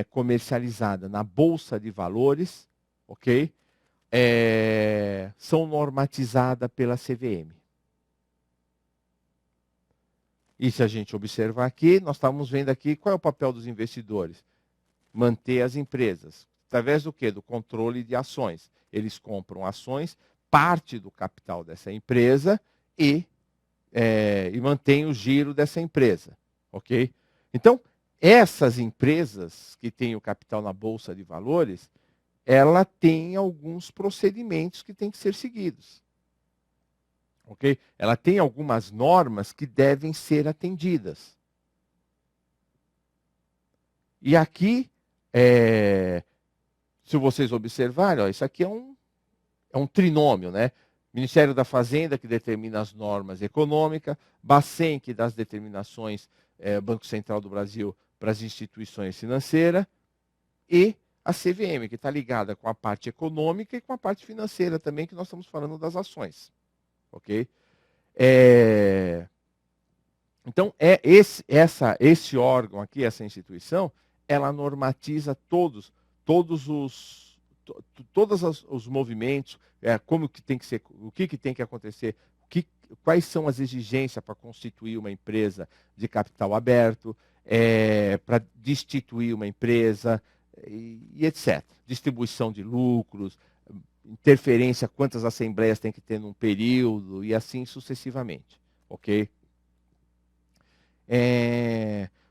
comercializadas na Bolsa de Valores, ok? São normatizadas pela CVM. E se a gente observar aqui, nós estamos vendo aqui qual é o papel dos investidores. Manter as empresas. Através do quê? Do controle de ações. Eles compram ações, parte do capital dessa empresa e mantém o giro dessa empresa. Ok? Então, essas empresas que têm o capital na Bolsa de Valores, ela tem alguns procedimentos que têm que ser seguidos. Ok? Ela tem algumas normas que devem ser atendidas. E aqui, se vocês observarem, ó, isso aqui é um trinômio, né? Ministério da Fazenda, que determina as normas econômicas, Bacen, que dá as determinações, Banco Central do Brasil, para as instituições financeiras, e a CVM, que está ligada com a parte econômica e com a parte financeira também, que nós estamos falando das ações. Ok? Então, esse órgão aqui, essa instituição, ela normatiza todos os movimentos, como que tem que ser, o que tem que acontecer, quais são as exigências para constituir uma empresa de capital aberto, para destituir uma empresa, e etc. Distribuição de lucros, interferência, quantas assembleias tem que ter num período, e assim sucessivamente. Ok?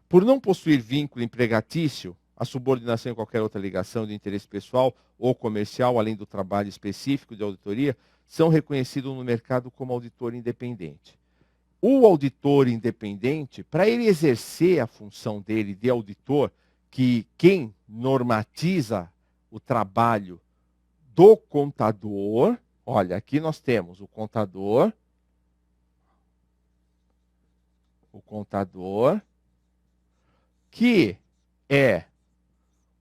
Por não possuir vínculo empregatício, a subordinação em qualquer outra ligação de interesse pessoal ou comercial, além do trabalho específico de auditoria, são reconhecidos no mercado como auditor independente. O auditor independente, para ele exercer a função dele de auditor, que quem normatiza o trabalho do contador, olha, aqui nós temos o contador, que é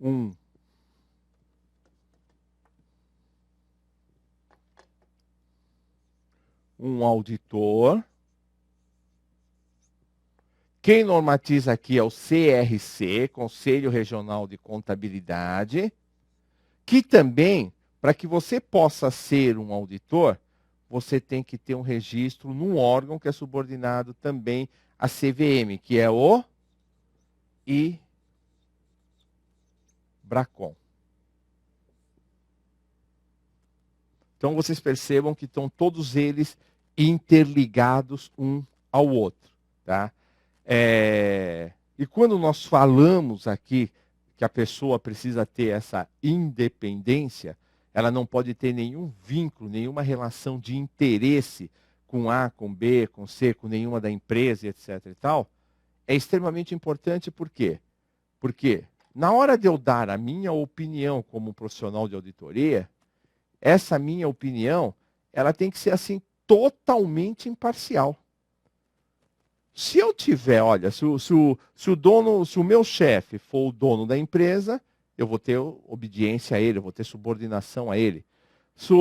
um um auditor. Quem normatiza aqui é o CRC, Conselho Regional de Contabilidade, que também, para que você possa ser um auditor, você tem que ter um registro num órgão que é subordinado também à CVM, que é o IBRACON. Então vocês percebam que estão todos eles interligados um ao outro. Tá? E quando nós falamos aqui que a pessoa precisa ter essa independência, ela não pode ter nenhum vínculo, nenhuma relação de interesse com A, com B, com C, com nenhuma da empresa, etc. e tal, é extremamente importante. Por quê? Porque na hora de eu dar a minha opinião como profissional de auditoria, essa minha opinião, ela tem que ser assim totalmente imparcial. Se eu tiver, olha, se o meu chefe for o dono da empresa, eu vou ter obediência a ele, eu vou ter subordinação a ele. Se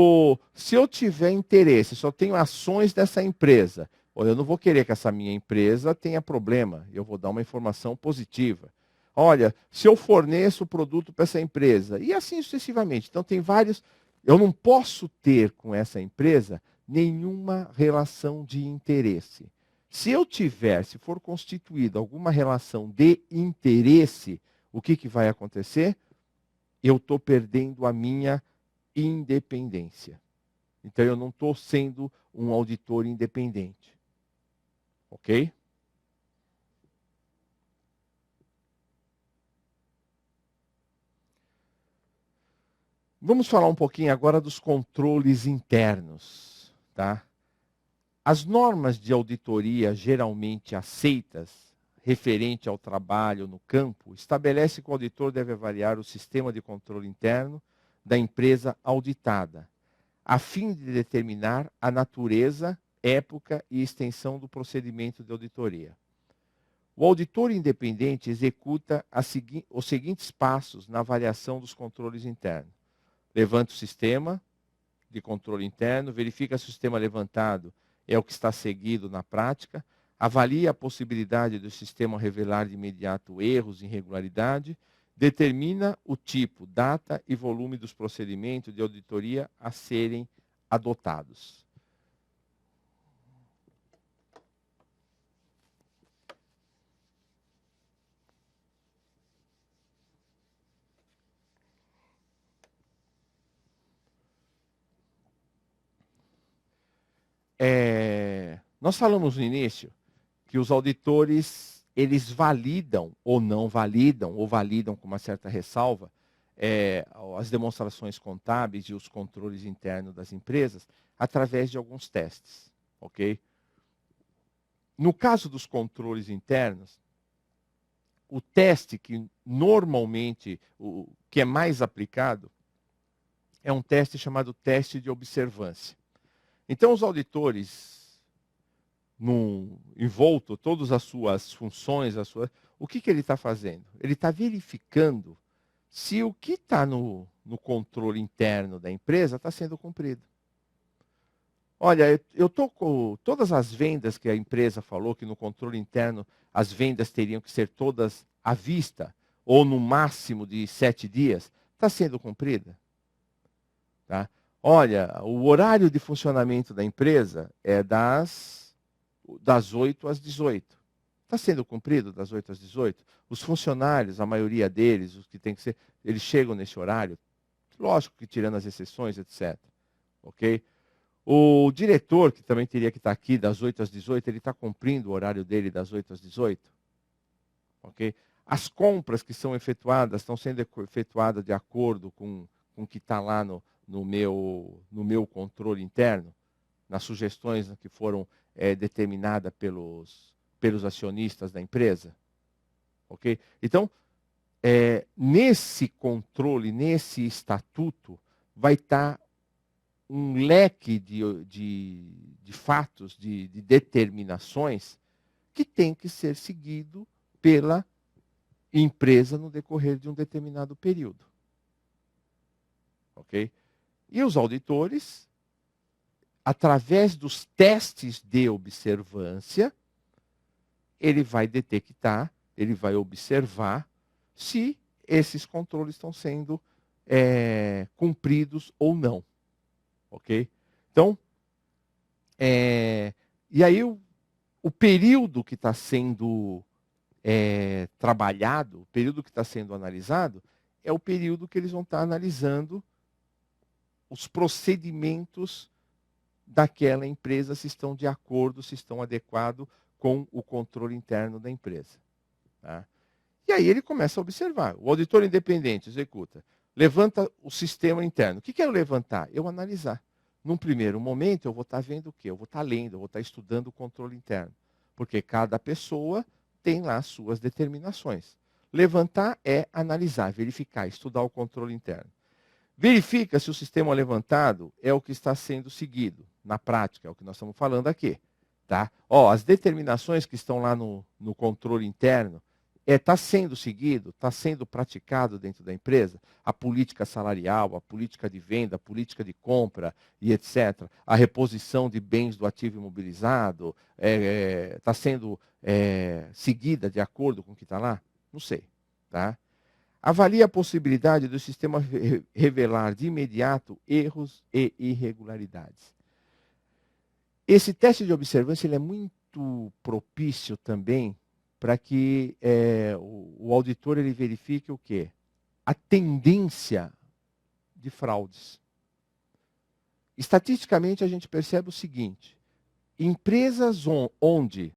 eu tiver interesse, só tenho ações dessa empresa, eu não vou querer que essa minha empresa tenha problema, eu vou dar uma informação positiva. Olha, se eu forneço o produto para essa empresa, e assim sucessivamente. Então tem vários, eu não posso ter com essa empresa nenhuma relação de interesse. Se eu tiver, se for constituída alguma relação de interesse, o que vai acontecer? Eu estou perdendo a minha independência. Então eu não estou sendo um auditor independente. Ok? Vamos falar um pouquinho agora dos controles internos. Tá? As normas de auditoria geralmente aceitas, referente ao trabalho no campo, estabelece que o auditor deve avaliar o sistema de controle interno da empresa auditada, a fim de determinar a natureza, época e extensão do procedimento de auditoria. O auditor independente executa os seguintes passos na avaliação dos controles internos. Levanta o sistema de controle interno, verifica se o sistema levantado é o que está seguido na prática, avalia a possibilidade do sistema revelar de imediato erros e irregularidade, determina o tipo, data e volume dos procedimentos de auditoria a serem adotados. Nós falamos no início que os auditores, eles validam ou não validam, ou validam com uma certa ressalva, as demonstrações contábeis e os controles internos das empresas através de alguns testes, ok? No caso dos controles internos, o teste que normalmente, o que é mais aplicado, é um teste chamado teste de observância. Então, os auditores, envolto todas as suas funções, o que ele está fazendo? Ele está verificando se o que está no controle interno da empresa está sendo cumprido. Olha, eu estou com todas as vendas que a empresa falou que no controle interno as vendas teriam que ser todas à vista, ou no máximo de 7 dias, está sendo cumprida. Tá? Olha, o horário de funcionamento da empresa é das 8 às 18. Está sendo cumprido das 8 às 18? Os funcionários, a maioria deles, os que tem que ser, eles chegam nesse horário, lógico que tirando as exceções, etc. Ok? O diretor, que também teria que estar aqui das 8 às 18, ele está cumprindo o horário dele das 8 às 18? Ok? As compras que são efetuadas estão sendo efetuadas de acordo com o que está lá no meu controle interno, nas sugestões que foram determinadas pelos acionistas da empresa? Ok? Então, nesse controle, nesse estatuto, vai estar um leque de fatos, de determinações, que tem que ser seguido pela empresa no decorrer de um determinado período. Ok? E os auditores, através dos testes de observância, ele vai detectar, ele vai observar se esses controles estão sendo cumpridos ou não. Ok? Então, e aí o período que está sendo trabalhado, o período que está sendo analisado, é o período que eles vão estar analisando os procedimentos daquela empresa, se estão de acordo, se estão adequados com o controle interno da empresa. Tá? E aí ele começa a observar. O auditor independente executa. Levanta o sistema interno. O que é eu levantar? Eu analisar. Num primeiro momento, eu vou estar vendo o quê? Eu vou estar lendo, eu vou estar estudando o controle interno. Porque cada pessoa tem lá suas determinações. Levantar é analisar, verificar, estudar o controle interno. Verifica se o sistema levantado é o que está sendo seguido. Na prática, é o que nós estamos falando aqui. Tá? As determinações que estão lá no controle interno, está sendo seguido, está sendo praticado dentro da empresa, a política salarial, a política de venda, a política de compra e etc. A reposição de bens do ativo imobilizado está sendo seguida de acordo com o que está lá? Não sei. Tá? Avalie a possibilidade do sistema revelar de imediato erros e irregularidades. Esse teste de observância ele é muito propício também para que o auditor ele verifique o quê? A tendência de fraudes. Estatisticamente, a gente percebe o seguinte: empresas onde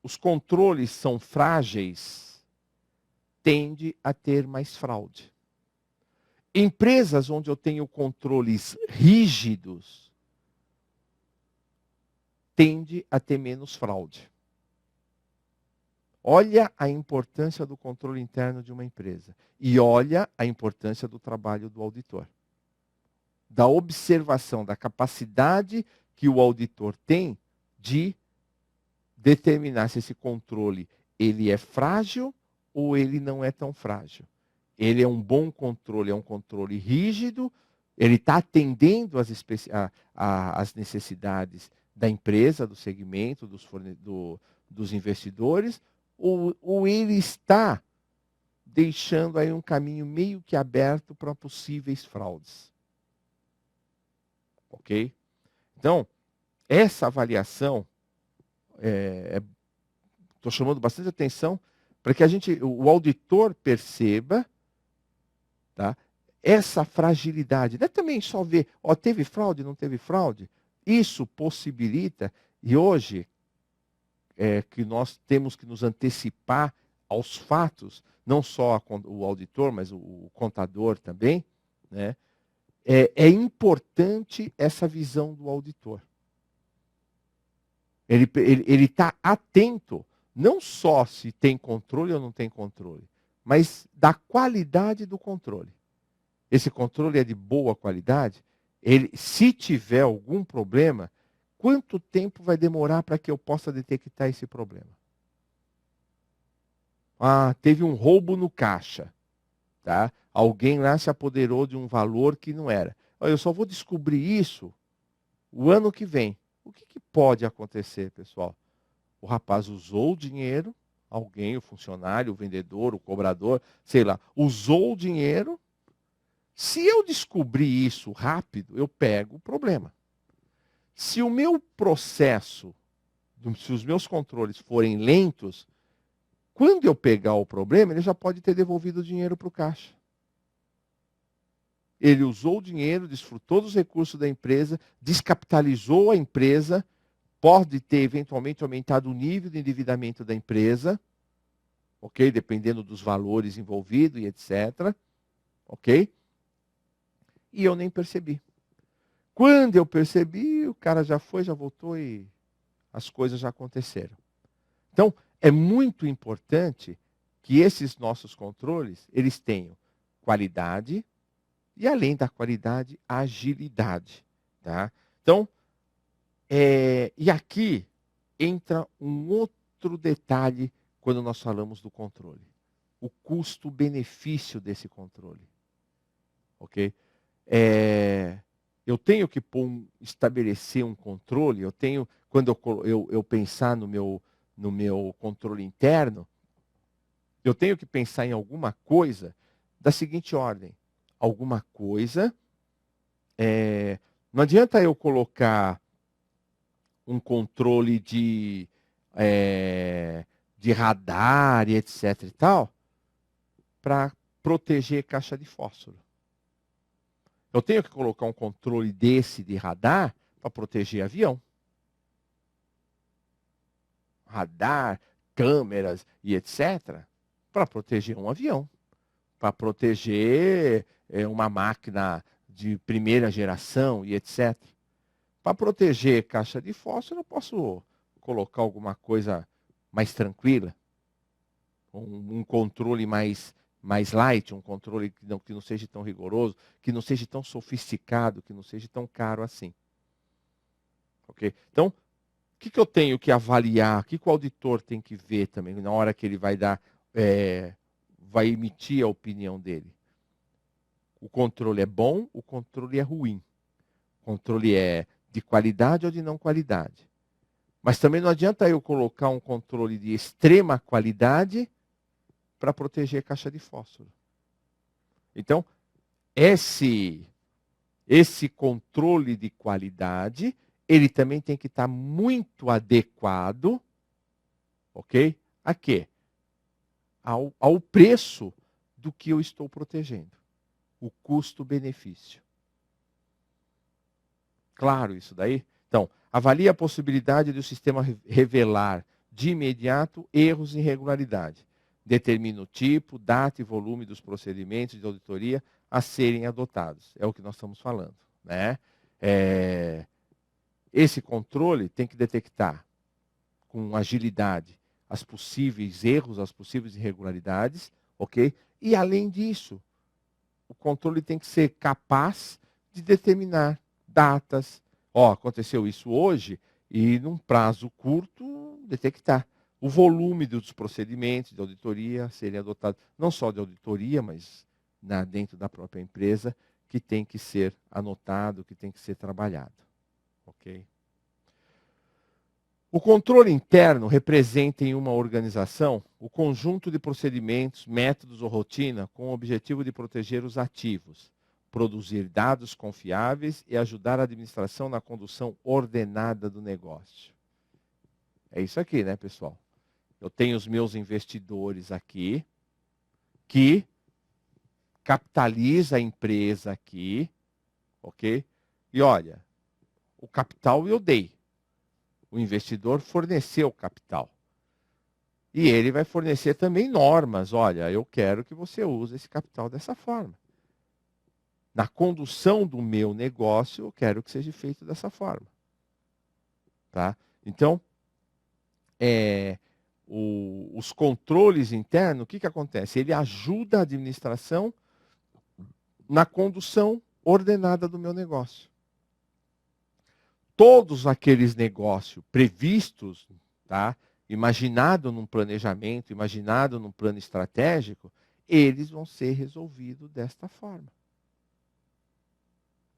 os controles são frágeis, tende a ter mais fraude. Empresas onde eu tenho controles rígidos, tende a ter menos fraude. Olha a importância do controle interno de uma empresa. E olha a importância do trabalho do auditor. Da observação, da capacidade que o auditor tem de determinar se esse controle ele é frágil ou ele não é tão frágil. Ele é um bom controle, é um controle rígido, ele está atendendo às necessidades da empresa, do segmento, dos investidores, ou ele está deixando aí um caminho meio que aberto para possíveis fraudes. Ok? Então, essa avaliação, estou chamando bastante atenção para que o auditor perceba, tá, essa fragilidade. Não é também só ver, teve fraude, não teve fraude? Isso possibilita, e hoje, que nós temos que nos antecipar aos fatos, não só o auditor, mas o contador também, né? É importante essa visão do auditor. Ele está atento, não só se tem controle ou não tem controle, mas da qualidade do controle. Esse controle é de boa qualidade? Se tiver algum problema, quanto tempo vai demorar para que eu possa detectar esse problema? Teve um roubo no caixa. Tá? Alguém lá se apoderou de um valor que não era. Eu só vou descobrir isso o ano que vem. O que pode acontecer, pessoal? O rapaz usou o dinheiro, alguém, o funcionário, o vendedor, o cobrador, sei lá, usou o dinheiro. Se eu descobrir isso rápido, eu pego o problema. Se o meu processo, se os meus controles forem lentos, quando eu pegar o problema, ele já pode ter devolvido o dinheiro para o caixa. Ele usou o dinheiro, desfrutou dos recursos da empresa, descapitalizou a empresa, pode ter eventualmente aumentado o nível de endividamento da empresa, ok? Dependendo dos valores envolvidos e etc. Ok? E eu nem percebi. Quando eu percebi, o cara já foi, já voltou e as coisas já aconteceram. Então, é muito importante que esses nossos controles, eles tenham qualidade e, além da qualidade, agilidade. Tá? Então, e aqui entra um outro detalhe quando nós falamos do controle. O custo-benefício desse controle. Ok? eu tenho que estabelecer um controle, quando eu pensar no meu controle interno, eu tenho que pensar em alguma coisa da seguinte ordem. Alguma coisa, não adianta eu colocar um controle de radar e etc e tal, para proteger caixa de fósforo. Eu tenho que colocar um controle desse de radar para proteger avião. Radar, câmeras e etc. para proteger um avião. Para proteger uma máquina de primeira geração e etc. Para proteger caixa de fósforo, eu posso colocar alguma coisa mais tranquila. Um controle mais light, um controle que não seja tão rigoroso, que não seja tão sofisticado, que não seja tão caro assim. Ok? Então, o que eu tenho que avaliar? O que o auditor tem que ver também na hora que ele vai vai emitir a opinião dele? O controle é bom, o controle é ruim. O controle é de qualidade ou de não qualidade. Mas também não adianta eu colocar um controle de extrema qualidade para proteger a caixa de fósforo. Então, esse controle de qualidade, ele também tem que estar muito adequado, ok? A quê? Ao preço do que eu estou protegendo. O custo-benefício. Claro isso daí? Então, avalie a possibilidade do sistema revelar de imediato erros e irregularidade. Determina o tipo, data e volume dos procedimentos de auditoria a serem adotados. É o que nós estamos falando, né? Esse controle tem que detectar com agilidade as possíveis erros, as possíveis irregularidades, ok? E além disso, o controle tem que ser capaz de determinar datas. Ó, aconteceu isso hoje e num prazo curto detectar o volume dos procedimentos de auditoria serem adotados, não só de auditoria, mas dentro da própria empresa, que tem que ser anotado, que tem que ser trabalhado. Ok? O controle interno representa em uma organização o conjunto de procedimentos, métodos ou rotina com o objetivo de proteger os ativos, produzir dados confiáveis e ajudar a administração na condução ordenada do negócio. É isso aqui, né, pessoal? Eu tenho os meus investidores aqui, que capitaliza a empresa aqui, ok? E olha, o capital eu dei. O investidor forneceu o capital. E ele vai fornecer também normas. Olha, eu quero que você use esse capital dessa forma. Na condução do meu negócio, eu quero que seja feito dessa forma. Tá? Então, os controles internos, o que acontece? Ele ajuda a administração na condução ordenada do meu negócio. Todos aqueles negócios previstos, tá? Imaginado num planejamento, imaginado num plano estratégico, eles vão ser resolvidos desta forma.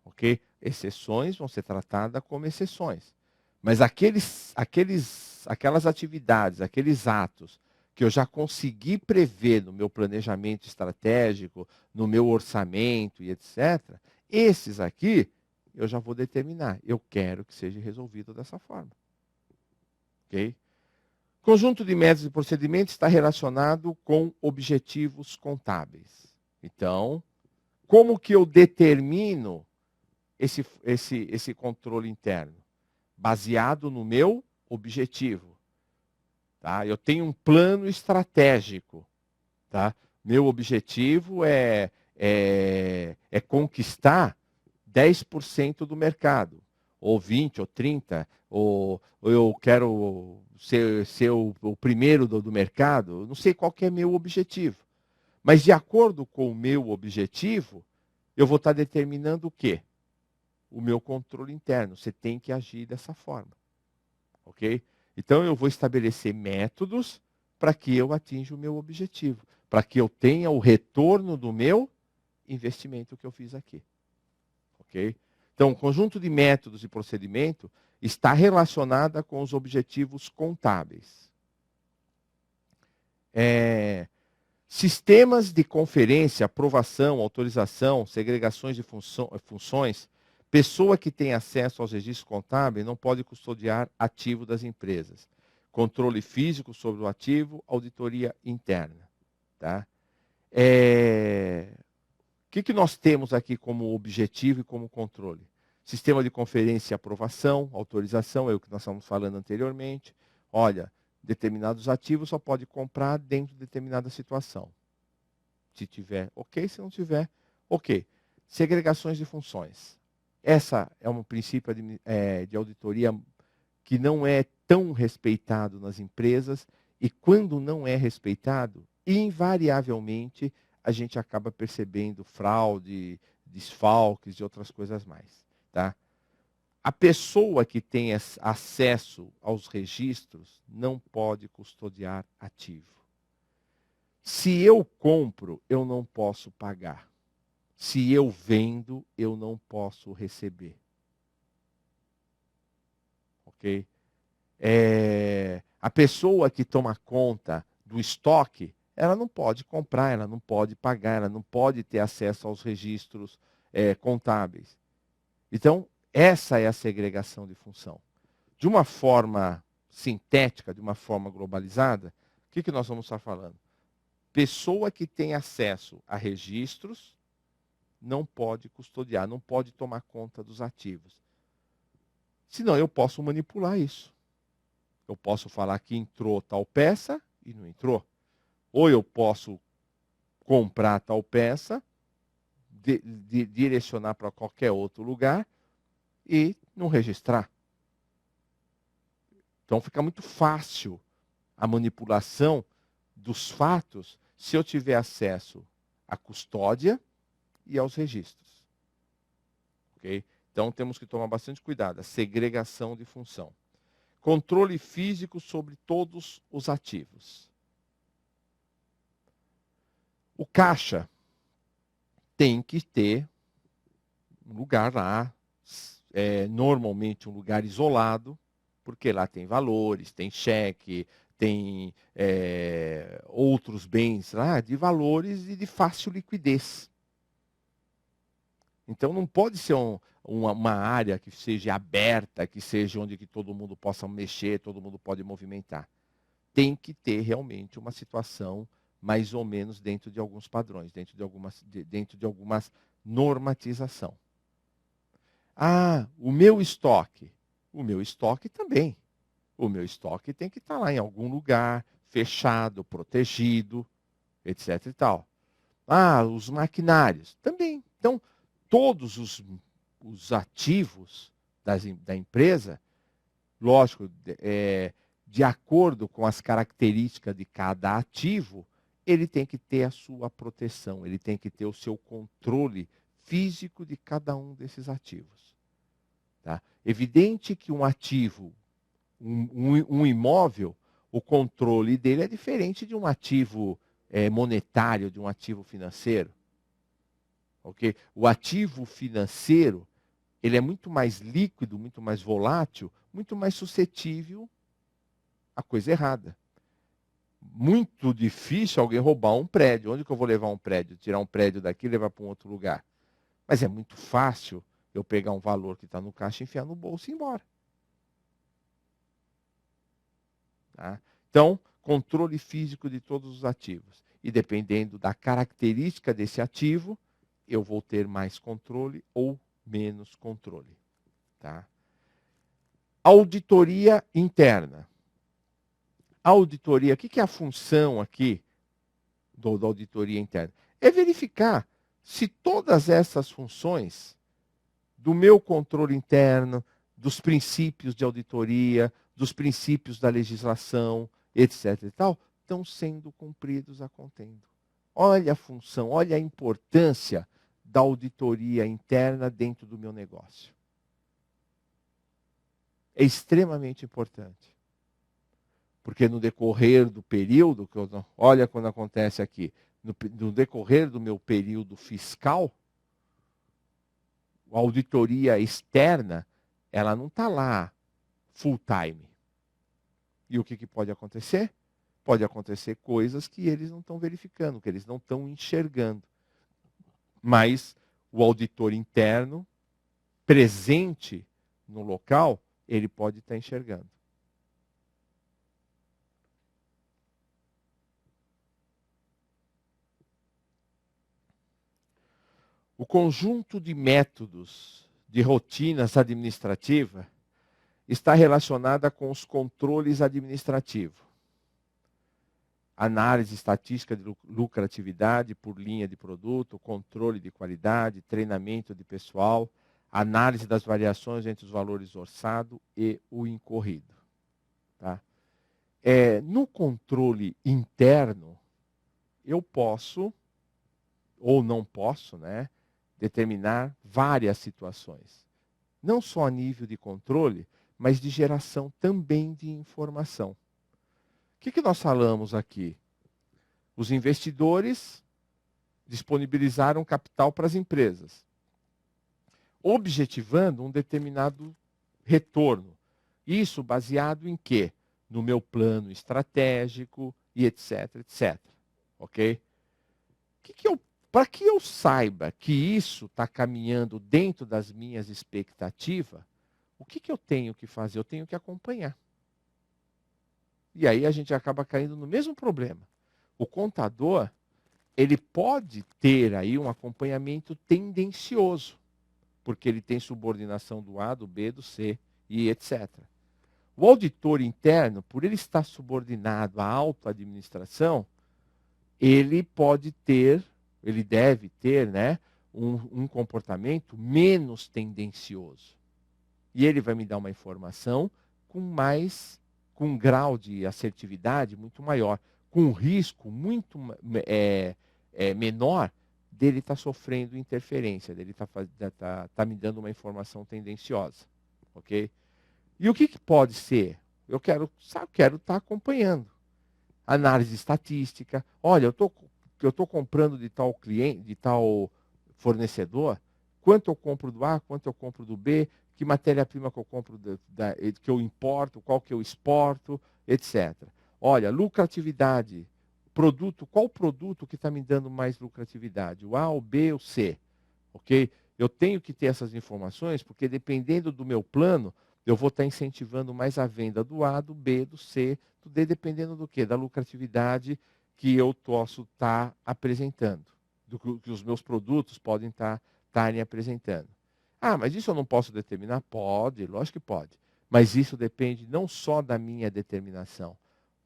Ok? Exceções vão ser tratadas como exceções. Mas aquelas atividades, aqueles atos que eu já consegui prever no meu planejamento estratégico, no meu orçamento e etc., esses aqui eu já vou determinar. Eu quero que seja resolvido dessa forma. Ok? Conjunto de métodos e procedimentos está relacionado com objetivos contábeis. Então, como que eu determino esse controle interno? Baseado no meu objetivo. Tá? Eu tenho um plano estratégico. Tá? Meu objetivo é conquistar 10% do mercado, ou 20%, ou 30%, ou eu quero ser o primeiro do mercado. Eu não sei qual que é meu objetivo. Mas de acordo com o meu objetivo, eu vou estar determinando o quê? O meu controle interno. Você tem que agir dessa forma. Ok? Então eu vou estabelecer métodos para que eu atinja o meu objetivo. Para que eu tenha o retorno do meu investimento que eu fiz aqui. ok? Então, o conjunto de métodos e procedimento está relacionada com os objetivos contábeis. Sistemas de conferência, aprovação, autorização, segregações de funções, pessoa que tem acesso aos registros contábeis não pode custodiar ativo das empresas. Controle físico sobre o ativo, auditoria interna. Tá? O que nós temos aqui como objetivo e como controle? Sistema de conferência e aprovação, autorização, é o que nós estávamos falando anteriormente. Olha, determinados ativos só pode comprar dentro de determinada situação. Se tiver, ok. Se não tiver, ok. Segregações de funções. Essa é um princípio de auditoria que não é tão respeitado nas empresas e quando não é respeitado, invariavelmente a gente acaba percebendo fraude, desfalques e outras coisas mais. Tá? A pessoa que tem acesso aos registros não pode custodiar ativo. Se eu compro, eu não posso pagar. Se eu vendo, eu não posso receber. Ok? A pessoa que toma conta do estoque, ela não pode comprar, ela não pode pagar, ela não pode ter acesso aos registros contábeis. Então, essa é a segregação de função. De uma forma sintética, de uma forma globalizada, o que nós vamos estar falando? Pessoa que tem acesso a registros não pode custodiar, não pode tomar conta dos ativos. Senão eu posso manipular isso. Eu posso falar que entrou tal peça e não entrou. Ou eu posso comprar tal peça, direcionar para qualquer outro lugar e não registrar. Então fica muito fácil a manipulação dos fatos se eu tiver acesso à custódia e aos registros. Ok? Então temos que tomar bastante cuidado. A segregação de função. Controle físico sobre todos os ativos. O caixa tem que ter um lugar lá, normalmente um lugar isolado, porque lá tem valores, tem cheque, tem outros bens lá de valores e de fácil liquidez. Então não pode ser uma área que seja aberta, que seja onde que todo mundo possa mexer, todo mundo pode movimentar. Tem que ter realmente uma situação mais ou menos dentro de alguns padrões, dentro de algumas normatização. Ah, o meu estoque. O meu estoque também. O meu estoque tem que estar lá em algum lugar, fechado, protegido, etc. e tal. Ah, os maquinários também. Então, todos os ativos da empresa, lógico, de acordo com as características de cada ativo, ele tem que ter a sua proteção, ele tem que ter o seu controle físico de cada um desses ativos. Tá? Evidente que um ativo, um imóvel, o controle dele é diferente de um ativo monetário, de um ativo financeiro. Okay? O ativo financeiro, ele é muito mais líquido, muito mais volátil, muito mais suscetível à coisa errada. Muito difícil alguém roubar um prédio. Onde que eu vou levar um prédio? Tirar um prédio daqui e levar para um outro lugar. Mas é muito fácil eu pegar um valor que está no caixa, enfiar no bolso e ir embora. Tá? Então, controle físico de todos os ativos. E dependendo da característica desse ativo, eu vou ter mais controle ou menos controle. Tá? Auditoria interna. Auditoria, o que é a função aqui da auditoria interna? É verificar se todas essas funções do meu controle interno, dos princípios de auditoria, dos princípios da legislação, etc. e tal, estão sendo cumpridos a contento. Olha a função, olha a importância da auditoria interna dentro do meu negócio. É extremamente importante. Porque no decorrer do período, olha quando acontece aqui, no decorrer do meu período fiscal, a auditoria externa, ela não está lá full time. E o que pode acontecer? Pode acontecer coisas que eles não estão verificando, que eles não estão enxergando. Mas o auditor interno, presente no local, ele pode estar enxergando. O conjunto de métodos, de rotinas administrativas, está relacionada com os controles administrativos. Análise estatística de lucratividade por linha de produto, controle de qualidade, treinamento de pessoal, análise das variações entre os valores orçado e o incorrido. Tá? No controle interno, eu posso, ou não posso, né, determinar várias situações. Não só a nível de controle, mas de geração também de informação. O que nós falamos aqui? Os investidores disponibilizaram capital para as empresas, objetivando um determinado retorno. Isso baseado em quê? No meu plano estratégico e etc, etc. Ok? Para que eu saiba que isso está caminhando dentro das minhas expectativas, o que eu tenho que fazer? Eu tenho que acompanhar. E aí a gente acaba caindo no mesmo problema. O contador, ele pode ter aí um acompanhamento tendencioso, porque ele tem subordinação do A, do B, do C e etc. O auditor interno, por ele estar subordinado à autoadministração, ele pode ter, ele deve ter, né, um comportamento menos tendencioso. E ele vai me dar uma informação com um grau de assertividade muito maior, com um risco muito menor dele estar sofrendo interferência, dele tá me dando uma informação tendenciosa. Ok? E o que pode ser? Eu quero estar acompanhando. Análise estatística. Olha, eu tô comprando de tal cliente, de tal fornecedor, quanto eu compro do A, quanto eu compro do B, que matéria-prima que eu compro, que eu importo, qual que eu exporto, etc. Olha, lucratividade, qual produto que está me dando mais lucratividade? O A, o B, o C, ok? Eu tenho que ter essas informações, porque dependendo do meu plano, eu vou estar incentivando mais a venda do A, do B, do C, do D, dependendo do quê? Da lucratividade que eu posso estar apresentando, do que os meus produtos podem estarem apresentando. Ah, mas isso eu não posso determinar? Pode, lógico que pode. Mas isso depende não só da minha determinação.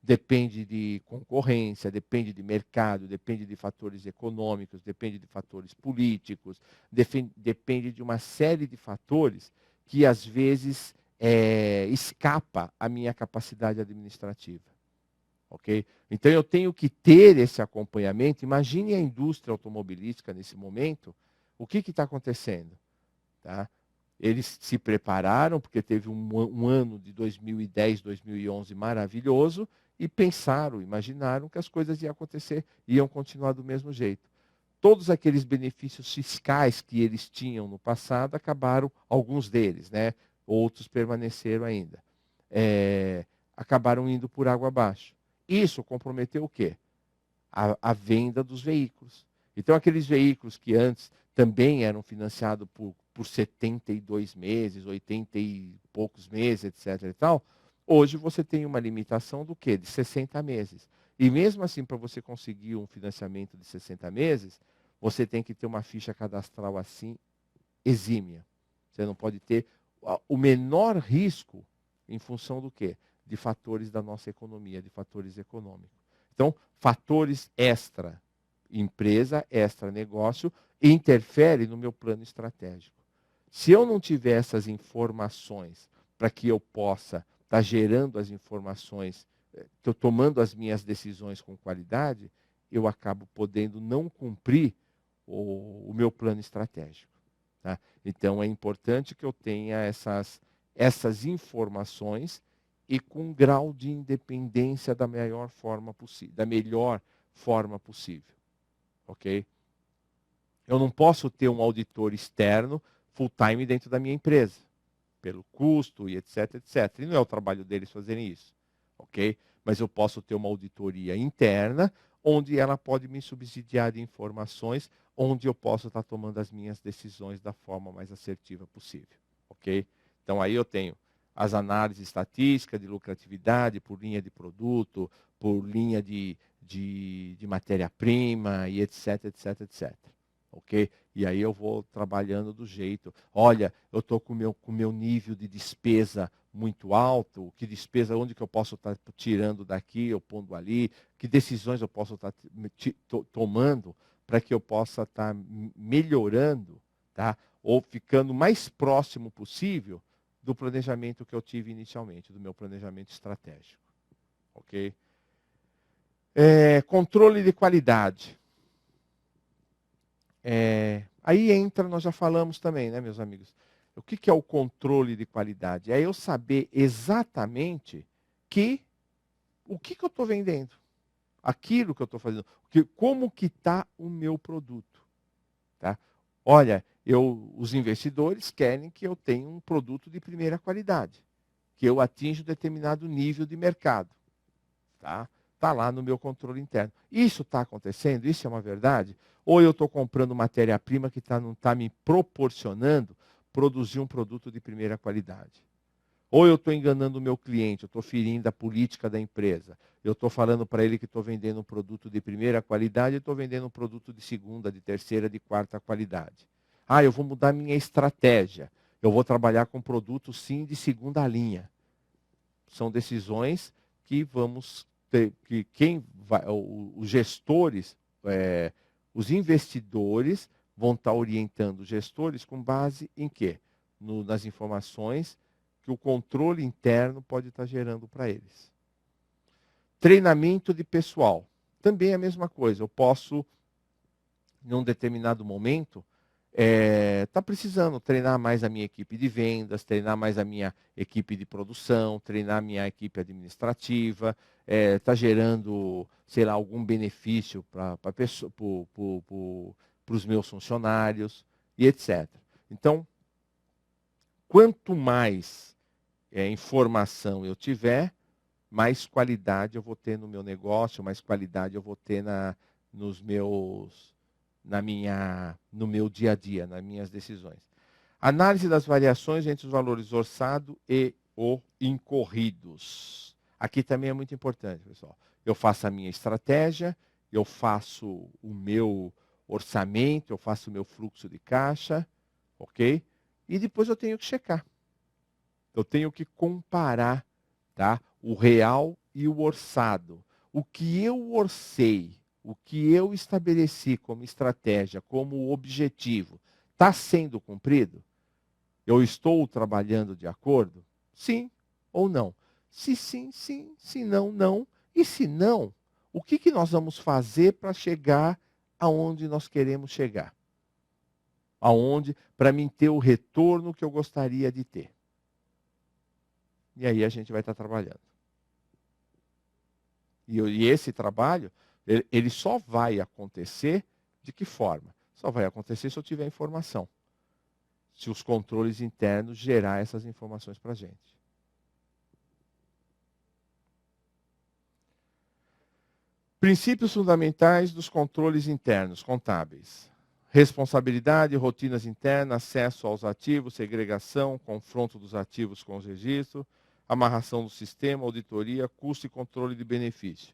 Depende de concorrência, depende de mercado, depende de fatores econômicos, depende de fatores políticos, depende de uma série de fatores que às vezes escapa à minha capacidade administrativa. Ok? Então eu tenho que ter esse acompanhamento. Imagine a indústria automobilística nesse momento, o que está acontecendo? Tá? Eles se prepararam, porque teve um ano de 2010, 2011 maravilhoso, e pensaram, imaginaram que as coisas iam acontecer, iam continuar do mesmo jeito. Todos aqueles benefícios fiscais que eles tinham no passado acabaram, alguns deles, né? Outros permaneceram ainda. Acabaram indo por água abaixo. Isso comprometeu o quê? A venda dos veículos. Então, aqueles veículos que antes também eram financiados por 72 meses, 80 e poucos meses, etc. e tal, hoje você tem uma limitação do quê? De 60 meses. E mesmo assim, para você conseguir um financiamento de 60 meses, você tem que ter uma ficha cadastral assim exímia. Você não pode ter o menor risco em função do quê? De fatores da nossa economia, de fatores econômicos. Então, fatores extra empresa, extra negócio, interfere no meu plano estratégico. Se eu não tiver essas informações para que eu possa estar gerando as informações, tomando as minhas decisões com qualidade, eu acabo podendo não cumprir o meu plano estratégico. Tá? Então é importante que eu tenha essas informações e com um grau de independência da melhor forma possível. Ok? Eu não posso ter um auditor externo full time dentro da minha empresa, pelo custo e etc, etc. E não é o trabalho deles fazerem isso, ok? Mas eu posso ter uma auditoria interna, onde ela pode me subsidiar de informações, onde eu posso estar tomando as minhas decisões da forma mais assertiva possível, ok? Então aí eu tenho as análises estatísticas de lucratividade por linha de produto, por linha de matéria-prima e etc, etc, etc. Ok? E aí eu vou trabalhando do jeito. Olha, eu estou com o meu nível de despesa muito alto, que despesa, onde que eu posso estar tirando daqui, ou pondo ali, que decisões eu posso estar tomando para que eu possa estar melhorando, tá? Ou ficando mais próximo possível do planejamento que eu tive inicialmente, do meu planejamento estratégico. Ok? Controle de qualidade. Aí entra, nós já falamos também, né, meus amigos? O que é o controle de qualidade? É eu saber exatamente o que eu estou vendendo, aquilo que eu estou fazendo, como que está o meu produto. Tá? Olha, os investidores querem que eu tenha um produto de primeira qualidade, que eu atinja um determinado nível de mercado. Tá? Tá lá no meu controle interno. Isso está acontecendo? Isso é uma verdade? Ou eu estou comprando matéria-prima que não está me proporcionando produzir um produto de primeira qualidade? Ou eu estou enganando o meu cliente, eu estou ferindo a política da empresa. Eu estou falando para ele que estou vendendo um produto de primeira qualidade e estou vendendo um produto de segunda, de terceira, de quarta qualidade. Ah, eu vou mudar minha estratégia. Eu vou trabalhar com produtos, sim, de segunda linha. São decisões que vamos ter, que quem vai, os gestores, os investidores vão estar orientando os gestores com base em quê? Nas informações que o controle interno pode estar gerando para eles. Treinamento de pessoal. Também é a mesma coisa. Eu posso, em um determinado momento, tá precisando treinar mais a minha equipe de vendas, treinar mais a minha equipe de produção, treinar a minha equipe administrativa, tá gerando, sei lá, algum benefício para os meus funcionários e etc. Então, quanto mais informação eu tiver, mais qualidade eu vou ter no meu negócio, mais qualidade eu vou ter no meu dia a dia, nas minhas decisões. Análise das variações entre os valores orçado e o incorridos. Aqui também é muito importante, pessoal. Eu faço a minha estratégia, eu faço o meu orçamento, eu faço o meu fluxo de caixa, ok? E depois eu tenho que checar. Eu tenho que comparar, tá? O real e o orçado. O que eu orcei, o que eu estabeleci como estratégia, como objetivo, está sendo cumprido? Eu estou trabalhando de acordo? Sim ou não? Se sim, sim. Se não, não. E se não, o que nós vamos fazer para chegar aonde nós queremos chegar? Aonde, para mim ter o retorno que eu gostaria de ter. E aí a gente vai estar trabalhando. E esse trabalho, ele só vai acontecer de que forma? Só vai acontecer se eu tiver informação. Se os controles internos gerar essas informações para a gente. Princípios fundamentais dos controles internos contábeis. Responsabilidade, rotinas internas, acesso aos ativos, segregação, confronto dos ativos com os registros, amarração do sistema, auditoria, custo e controle de benefício.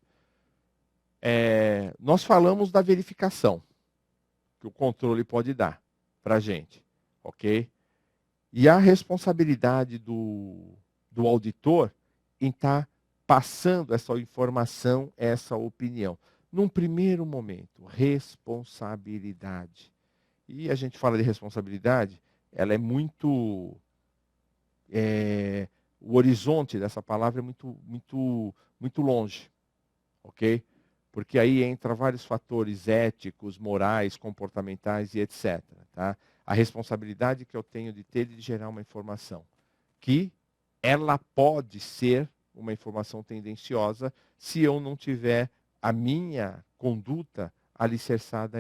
Nós falamos da verificação que o controle pode dar para a gente, ok? E a responsabilidade do auditor em estar passando essa informação, essa opinião. Num primeiro momento, responsabilidade. E a gente fala de responsabilidade, ela é muito... o horizonte dessa palavra é muito, muito, muito longe, ok? Porque aí entra vários fatores éticos, morais, comportamentais e etc. Tá? A responsabilidade que eu tenho de ter de gerar uma informação, que ela pode ser uma informação tendenciosa se eu não tiver a minha conduta alicerçada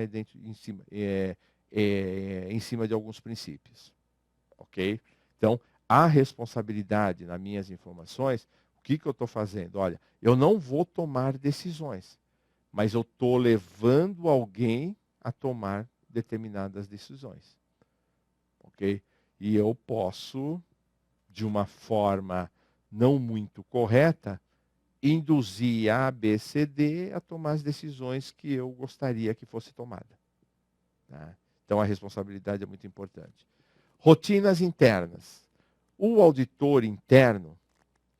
em cima de alguns princípios. ok? Então, a responsabilidade nas minhas informações, o que eu estou fazendo? Olha, eu não vou tomar decisões, mas eu estou levando alguém a tomar determinadas decisões, ok? E eu posso, de uma forma não muito correta, induzir A, B, C, D a tomar as decisões que eu gostaria que fosse tomada. Tá? Então, a responsabilidade é muito importante. Rotinas internas. O auditor interno,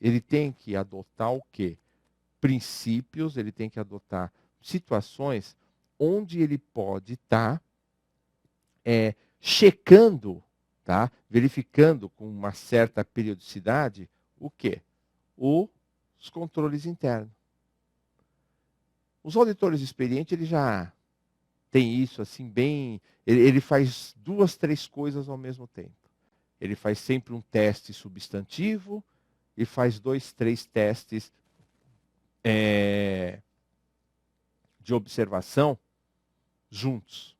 ele tem que adotar o quê? Princípios, ele tem que adotar situações onde ele pode estar checando, tá? Verificando com uma certa periodicidade o quê? Os controles internos. Os auditores experientes, ele já tem isso assim bem... Ele faz 2, 3 coisas ao mesmo tempo. Ele faz sempre um teste substantivo e faz 2, 3 testes de observação juntos.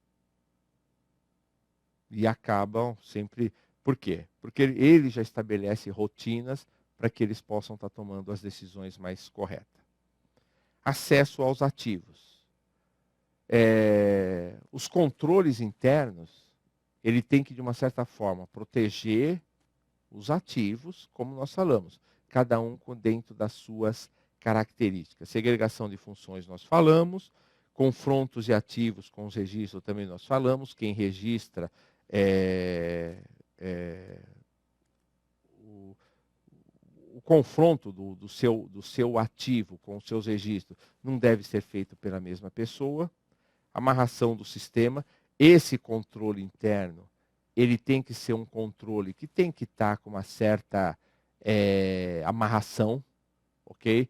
E acabam sempre... Por quê? Porque ele já estabelece rotinas para que eles possam estar tomando as decisões mais corretas. Acesso aos ativos. Os controles internos, ele tem que, de uma certa forma, proteger os ativos, como nós falamos, cada um dentro das suas características. Segregação de funções nós falamos, confrontos de ativos com os registros também nós falamos, quem registra o confronto do seu ativo com os seus registros não deve ser feito pela mesma pessoa. Amarração do sistema, esse controle interno, ele tem que ser um controle que tem que estar com uma certa amarração, ok?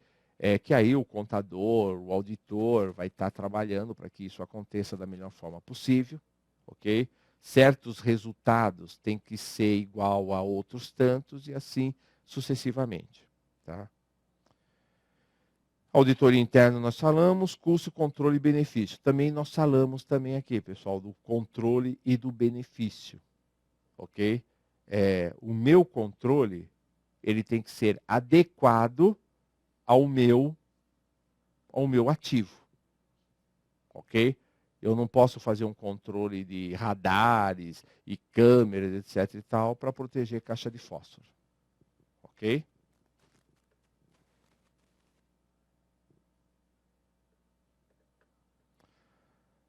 Que aí o contador, o auditor vai estar trabalhando para que isso aconteça da melhor forma possível, ok? Certos resultados têm que ser igual a outros tantos e assim sucessivamente, tá? Auditoria interna nós falamos, custo, controle e benefício. Também nós falamos também aqui, pessoal, do controle e do benefício, ok? O meu controle, ele tem que ser adequado ao meu ativo, ok? Eu não posso fazer um controle de radares e câmeras, etc e tal, para proteger caixa de fósforo, ok?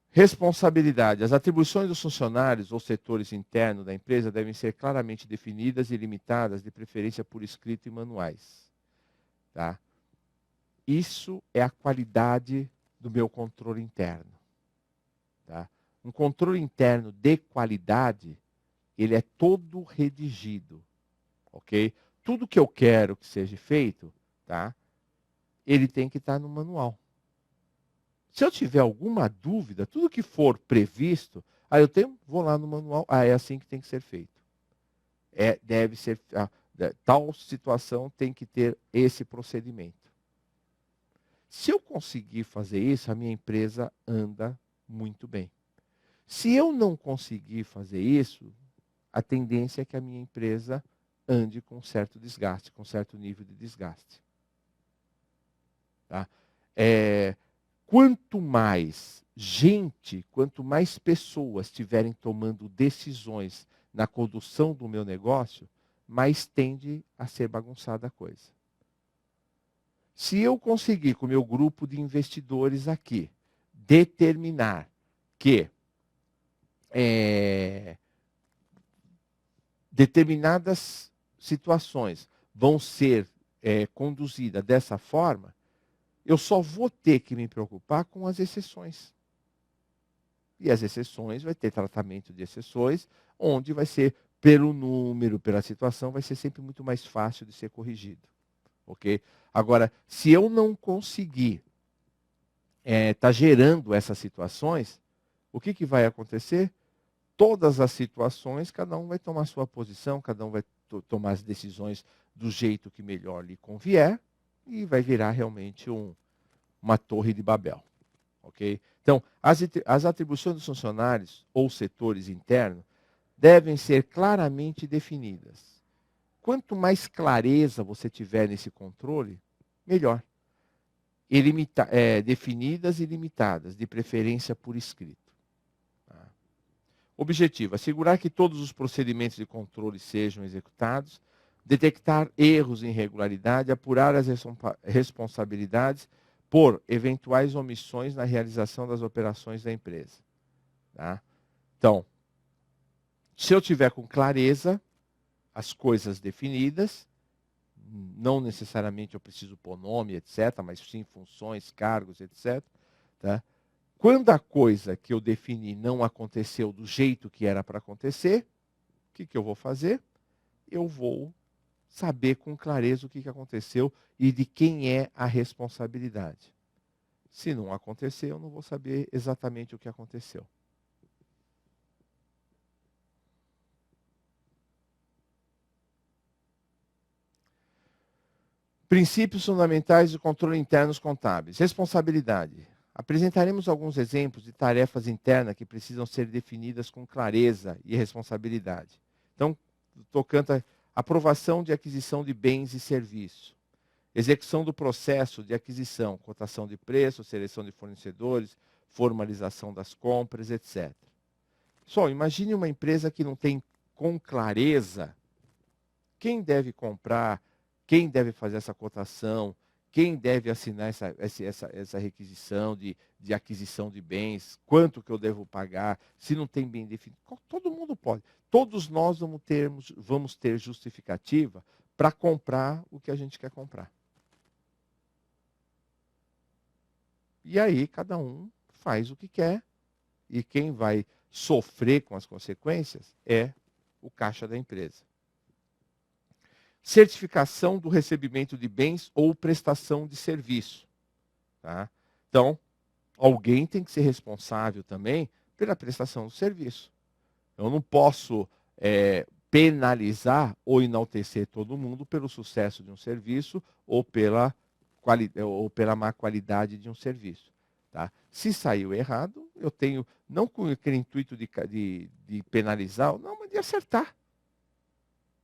Responsabilidade. As atribuições dos funcionários ou setores internos da empresa devem ser claramente definidas e limitadas, de preferência por escrito e manuais. Tá? Isso é a qualidade do meu controle interno. Tá? Um controle interno de qualidade, ele é todo redigido. Ok? Tudo que eu quero que seja feito, tá? Ele tem que estar no manual. Se eu tiver alguma dúvida, tudo que for previsto, vou lá no manual, é assim que tem que ser feito. Deve ser, tal situação tem que ter esse procedimento. Se eu conseguir fazer isso, a minha empresa anda muito bem. Se eu não conseguir fazer isso, a tendência é que a minha empresa ande com certo desgaste, com certo nível de desgaste. Tá? Quanto mais gente, quanto mais pessoas estiverem tomando decisões na condução do meu negócio, mais tende a ser bagunçada a coisa. Se eu conseguir, com o meu grupo de investidores aqui, determinar que determinadas situações vão ser conduzidas dessa forma, eu só vou ter que me preocupar com as exceções. E as exceções, vai ter tratamento de exceções, onde vai ser, pelo número, pela situação, vai ser sempre muito mais fácil de ser corrigido. Ok? Agora, se eu não conseguir estar gerando essas situações, o que vai acontecer? Todas as situações, cada um vai tomar sua posição, cada um vai tomar as decisões do jeito que melhor lhe convier, e vai virar realmente uma torre de Babel. Okay? Então, as atribuições dos funcionários ou setores internos devem ser claramente definidas. Quanto mais clareza você tiver nesse controle, melhor. Definidas e limitadas, de preferência por escrito. Tá? Objetivo: assegurar que todos os procedimentos de controle sejam executados, detectar erros e irregularidade, apurar as responsabilidades por eventuais omissões na realização das operações da empresa. Tá? Então, se eu tiver com clareza as coisas definidas, não necessariamente eu preciso pôr nome, etc., mas sim funções, cargos, etc., tá? Quando a coisa que eu defini não aconteceu do jeito que era para acontecer, o que eu vou fazer? Eu vou saber com clareza o que aconteceu e de quem é a responsabilidade. Se não acontecer, eu não vou saber exatamente o que aconteceu. Princípios fundamentais de controle internos contábeis. Responsabilidade. Apresentaremos alguns exemplos de tarefas internas que precisam ser definidas com clareza e responsabilidade. Então, tocando a aprovação de aquisição de bens e serviços, execução do processo de aquisição, cotação de preço, seleção de fornecedores, formalização das compras, etc. Só imagine uma empresa que não tem com clareza quem deve comprar, quem deve fazer essa cotação, quem deve assinar essa requisição de aquisição de bens, quanto que eu devo pagar, se não tem bem definido. Todo mundo pode. Todos nós vamos ter justificativa para comprar o que a gente quer comprar. E aí cada um faz o que quer e quem vai sofrer com as consequências é o caixa da empresa. Certificação do recebimento de bens ou prestação de serviço. Tá? Então, alguém tem que ser responsável também pela prestação do serviço. Eu não posso penalizar ou enaltecer todo mundo pelo sucesso de um serviço ou pela má qualidade de um serviço. Tá? Se saiu errado, eu tenho, não com aquele intuito de penalizar, não, mas de acertar.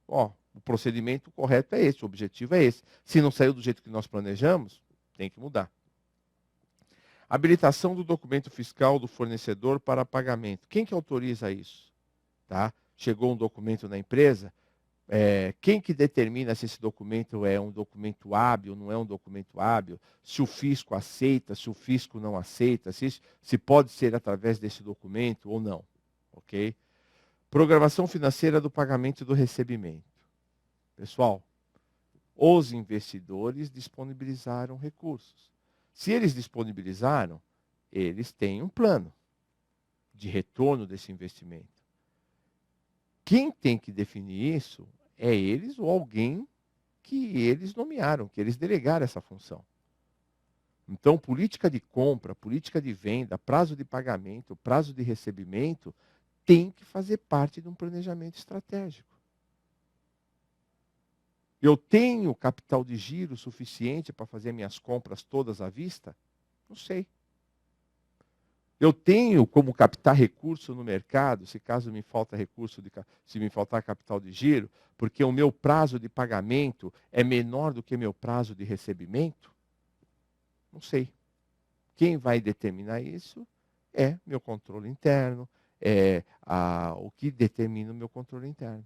Ó, o procedimento correto é esse, o objetivo é esse. Se não saiu do jeito que nós planejamos, tem que mudar. Habilitação do documento fiscal do fornecedor para pagamento. Quem que autoriza isso? Tá? Chegou um documento na empresa, quem que determina se esse documento é um documento hábil, não é um documento hábil, se o fisco aceita, se o fisco não aceita, se pode ser através desse documento ou não. Ok? Programação financeira do pagamento e do recebimento. Pessoal, os investidores disponibilizaram recursos. Se eles disponibilizaram, eles têm um plano de retorno desse investimento. Quem tem que definir isso é eles ou alguém que eles nomearam, que eles delegaram essa função. Então, política de compra, política de venda, prazo de pagamento, prazo de recebimento, tem que fazer parte de um planejamento estratégico. Eu tenho capital de giro suficiente para fazer minhas compras todas à vista? Não sei. Eu tenho como captar recurso no mercado, se caso me falta recurso, se me faltar capital de giro, porque o meu prazo de pagamento é menor do que meu prazo de recebimento? Não sei. Quem vai determinar isso é meu controle interno, o que determina o meu controle interno.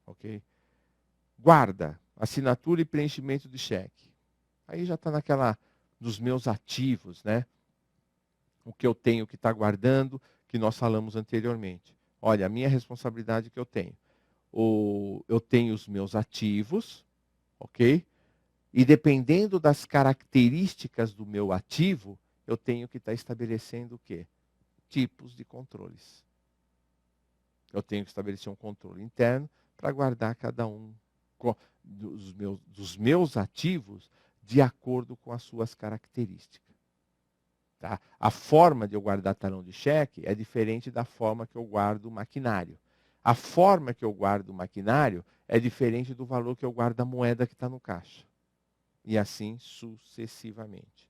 Ok? Guarda, assinatura e preenchimento de cheque. Aí já está dos meus ativos, né? O que eu tenho que estar guardando, que nós falamos anteriormente. Olha, a minha responsabilidade que eu tenho. Eu tenho os meus ativos, ok? E dependendo das características do meu ativo, eu tenho que estar estabelecendo o quê? Tipos de controles. Eu tenho que estabelecer um controle interno para guardar cada um dos meus ativos de acordo com as suas características. Tá? A forma de eu guardar talão de cheque é diferente da forma que eu guardo o maquinário. A forma que eu guardo o maquinário é diferente do valor que eu guardo a moeda que está no caixa. E assim sucessivamente.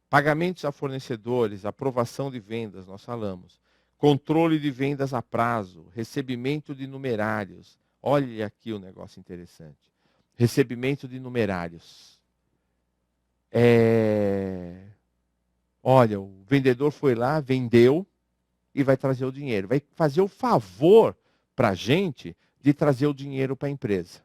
Pagamentos a fornecedores, aprovação de vendas, nós falamos. Controle de vendas a prazo, recebimento de numerários. Olha aqui o negócio interessante. Recebimento de numerários. Olha, o vendedor foi lá, vendeu e vai trazer o dinheiro. Vai fazer o favor para a gente de trazer o dinheiro para a empresa.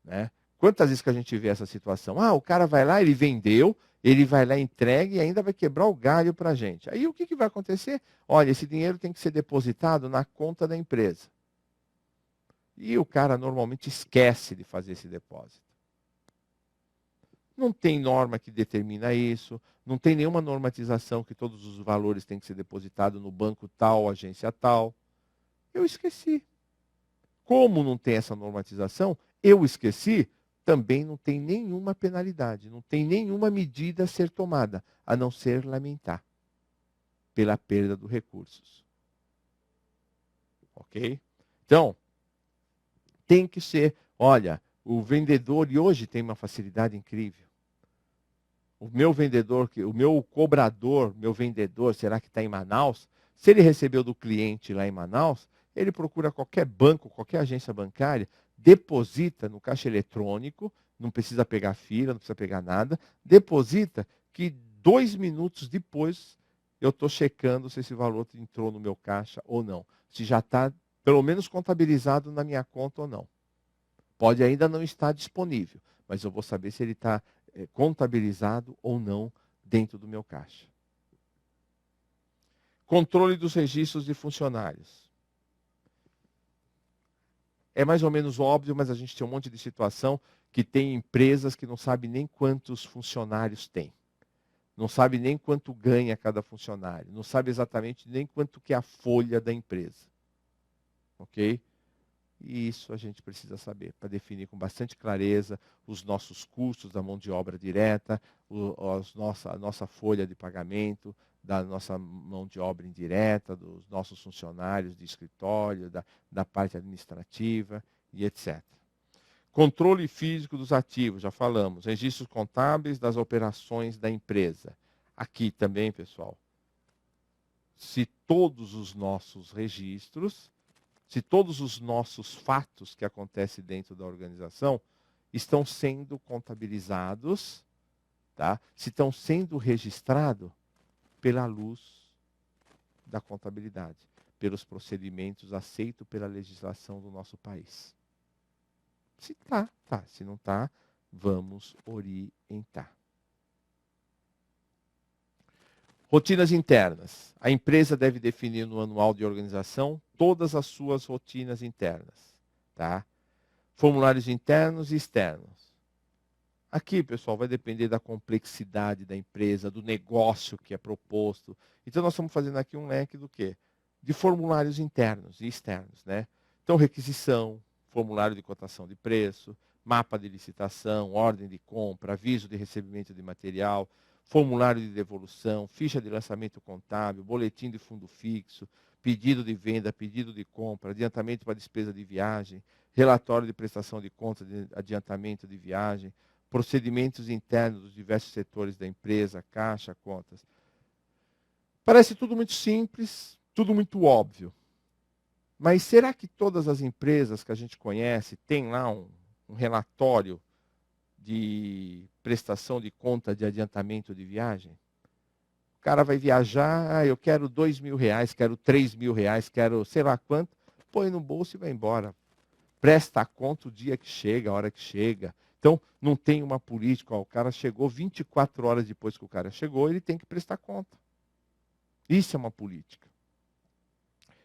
Né? Quantas vezes que a gente vê essa situação? Ah, o cara vai lá, ele vendeu, ele vai lá, entrega e ainda vai quebrar o galho para a gente. Aí o que vai acontecer? Olha, esse dinheiro tem que ser depositado na conta da empresa. E o cara normalmente esquece de fazer esse depósito. Não tem norma que determina isso, não tem nenhuma normatização que todos os valores têm que ser depositados no banco tal, agência tal. Eu esqueci. Como não tem essa normatização, eu esqueci, também não tem nenhuma penalidade, não tem nenhuma medida a ser tomada, a não ser lamentar pela perda dos recursos. Ok? Então, tem que ser, olha, o vendedor, e hoje tem uma facilidade incrível. O meu vendedor, o meu cobrador, meu vendedor, será que está em Manaus? Se ele recebeu do cliente lá em Manaus, ele procura qualquer banco, qualquer agência bancária, deposita no caixa eletrônico, não precisa pegar fila, não precisa pegar nada, deposita que 2 minutos depois eu estou checando se esse valor entrou no meu caixa ou não. Se já está, pelo menos, contabilizado na minha conta ou não. Pode ainda não estar disponível, mas eu vou saber se ele está contabilizado ou não dentro do meu caixa. Controle dos registros de funcionários. É mais ou menos óbvio, mas a gente tem um monte de situação que tem empresas que não sabem nem quantos funcionários tem. Não sabe nem quanto ganha cada funcionário. Não sabe exatamente nem quanto que é a folha da empresa. Ok? E isso a gente precisa saber, para definir com bastante clareza os nossos custos da mão de obra direta, a nossa folha de pagamento, da nossa mão de obra indireta, dos nossos funcionários de escritório, da parte administrativa e etc. Controle físico dos ativos, já falamos. Registros contábeis das operações da empresa. Aqui também, pessoal, se todos os nossos registros, se todos os nossos fatos que acontecem dentro da organização estão sendo contabilizados, tá? Se estão sendo registrados pela luz da contabilidade, pelos procedimentos aceitos pela legislação do nosso país. Se tá, tá. Se não tá, vamos orientar. Rotinas internas. A empresa deve definir no manual de organização todas as suas rotinas internas. Tá? Formulários internos e externos. Aqui, pessoal, vai depender da complexidade da empresa, do negócio que é proposto. Então, nós estamos fazendo aqui um leque do quê? De formulários internos e externos. Né? Então, requisição, formulário de cotação de preço, mapa de licitação, ordem de compra, aviso de recebimento de material, formulário de devolução, ficha de lançamento contábil, boletim de fundo fixo, pedido de venda, pedido de compra, adiantamento para despesa de viagem, relatório de prestação de contas de adiantamento de viagem, procedimentos internos dos diversos setores da empresa, caixa, contas. Parece tudo muito simples, tudo muito óbvio. Mas será que todas as empresas que a gente conhece têm lá um relatório de prestação de conta de adiantamento de viagem? O cara vai viajar, eu quero R$ 2.000, quero R$ 3.000, quero sei lá quanto, põe no bolso e vai embora. Presta a conta o dia que chega, a hora que chega. Então, não tem uma política, o cara chegou 24 horas depois que o cara chegou, ele tem que prestar conta. Isso é uma política.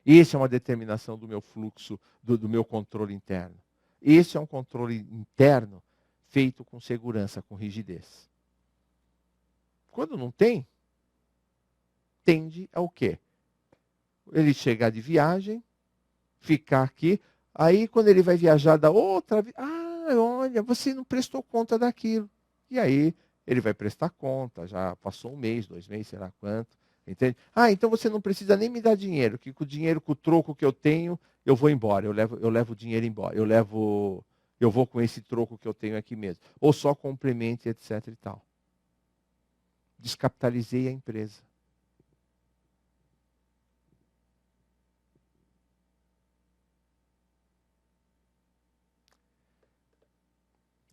Isso é uma determinação do meu fluxo, do meu controle interno. Esse é um controle interno feito com segurança, com rigidez. Quando não tem, tende ao quê? Ele chegar de viagem, ficar aqui, aí quando ele vai viajar da outra vez, olha, você não prestou conta daquilo. E aí ele vai prestar conta, já passou 1 mês, 2 meses, sei lá quanto. Entende? Então você não precisa nem me dar dinheiro, que com o dinheiro, com o troco que eu tenho, eu vou embora, eu levo o dinheiro embora, eu vou com esse troco que eu tenho aqui mesmo. Ou só complemente, etc e tal. Descapitalizei a empresa.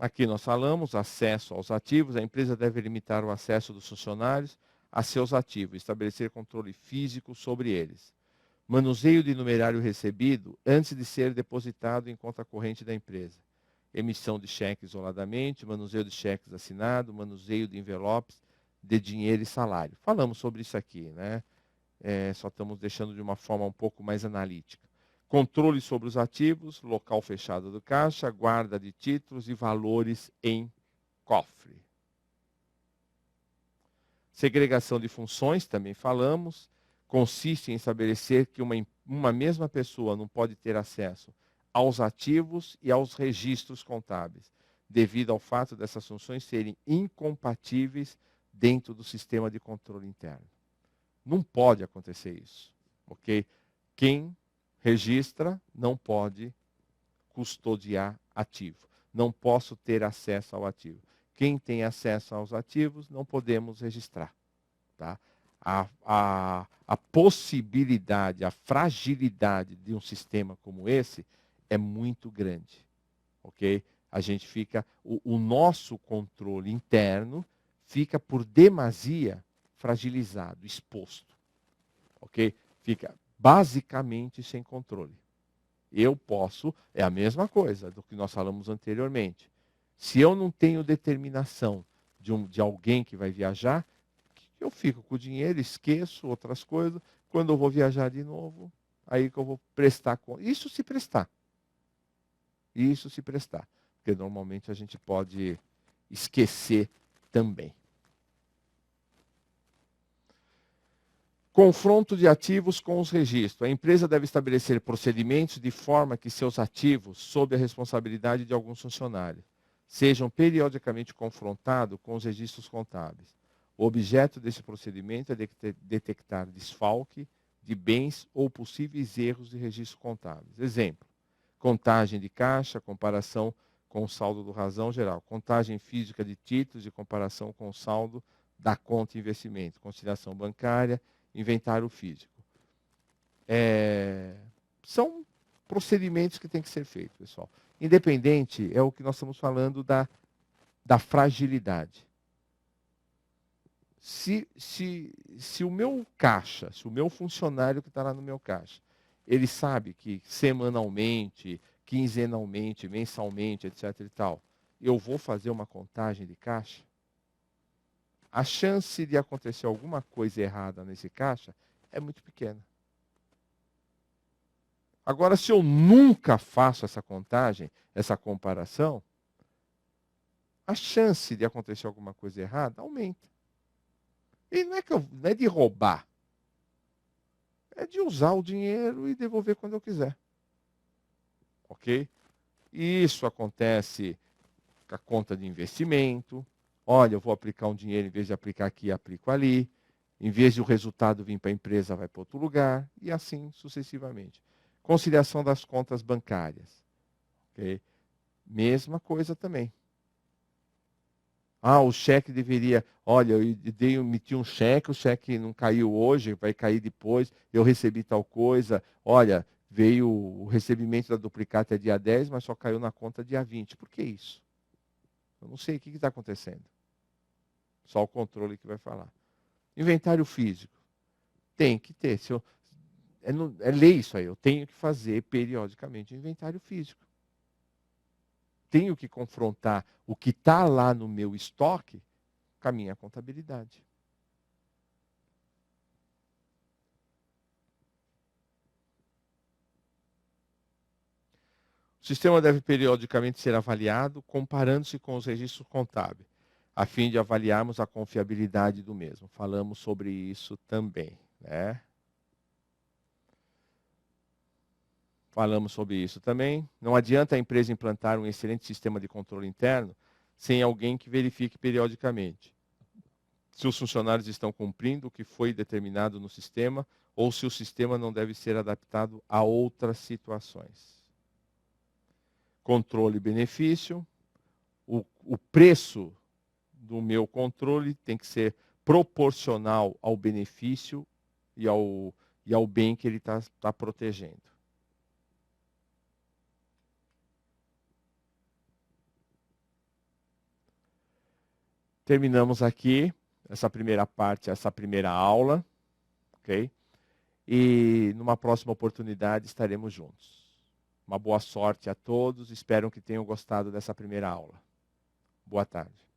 Aqui nós falamos acesso aos ativos. A empresa deve limitar o acesso dos funcionários a seus ativos, estabelecer controle físico sobre eles. Manuseio de numerário recebido antes de ser depositado em conta corrente da empresa. Emissão de cheques isoladamente, manuseio de cheques assinado, manuseio de envelopes de dinheiro e salário. Falamos sobre isso aqui, né? Só estamos deixando de uma forma um pouco mais analítica. Controle sobre os ativos, local fechado do caixa, guarda de títulos e valores em cofre. Segregação de funções, também falamos, consiste em estabelecer que uma mesma pessoa não pode ter acesso aos ativos e aos registros contábeis, devido ao fato dessas funções serem incompatíveis dentro do sistema de controle interno. Não pode acontecer isso, ok? Quem registra não pode custodiar ativo. Não posso ter acesso ao ativo. Quem tem acesso aos ativos, não podemos registrar. Tá? A possibilidade, a fragilidade de um sistema como esse é muito grande. Ok? A gente fica, o nosso controle interno fica por demasia fragilizado, exposto. Ok? Fica basicamente sem controle. Eu posso, é a mesma coisa do que nós falamos anteriormente. Se eu não tenho determinação de alguém que vai viajar, eu fico com o dinheiro, esqueço outras coisas. Quando eu vou viajar de novo, aí que eu vou prestar conta. Isso se prestar. Isso se prestar. Porque normalmente a gente pode esquecer também. Confronto de ativos com os registros. A empresa deve estabelecer procedimentos de forma que seus ativos, sob a responsabilidade de alguns funcionários, sejam periodicamente confrontados com os registros contábeis. O objeto desse procedimento é detectar desfalque de bens ou possíveis erros de registros contábeis. Exemplo, contagem de caixa, comparação com o saldo do razão geral, contagem física de títulos de comparação com o saldo da conta investimento, conciliação bancária, inventário físico. São procedimentos que têm que ser feitos, pessoal. Independente, é o que nós estamos falando da fragilidade. Se o meu caixa, se o meu funcionário que está lá no meu caixa, ele sabe que semanalmente, quinzenalmente, mensalmente, etc. e tal, eu vou fazer uma contagem de caixa, a chance de acontecer alguma coisa errada nesse caixa é muito pequena. Agora, se eu nunca faço essa contagem, essa comparação, a chance de acontecer alguma coisa errada aumenta. E não é de roubar. É de usar o dinheiro e devolver quando eu quiser. Ok? Isso acontece com a conta de investimento. Olha, eu vou aplicar um dinheiro, em vez de aplicar aqui, aplico ali. Em vez de o resultado vir para a empresa, vai para outro lugar. E assim sucessivamente. Conciliação das contas bancárias. Ok? Mesma coisa também. O cheque deveria... Olha, eu emiti um cheque, o cheque não caiu hoje, vai cair depois, eu recebi tal coisa. Olha, veio o recebimento da duplicata dia 10, mas só caiu na conta dia 20. Por que isso? Eu não sei o que está acontecendo. Só o controle que vai falar. Inventário físico. Tem que ter. É lei isso aí. Eu tenho que fazer periodicamente um inventário físico. Tenho que confrontar o que está lá no meu estoque com a minha contabilidade. O sistema deve periodicamente ser avaliado, comparando-se com os registros contábeis, a fim de avaliarmos a confiabilidade do mesmo. Falamos sobre isso também, né? Falamos sobre isso também. Não adianta a empresa implantar um excelente sistema de controle interno sem alguém que verifique periodicamente se os funcionários estão cumprindo o que foi determinado no sistema ou se o sistema não deve ser adaptado a outras situações. Controle e benefício. O preço do meu controle tem que ser proporcional ao benefício e ao bem que ele está protegendo. terminamos aqui essa primeira parte, essa primeira aula, ok? E numa próxima oportunidade estaremos juntos. Uma boa sorte a todos, espero que tenham gostado dessa primeira aula. Boa tarde.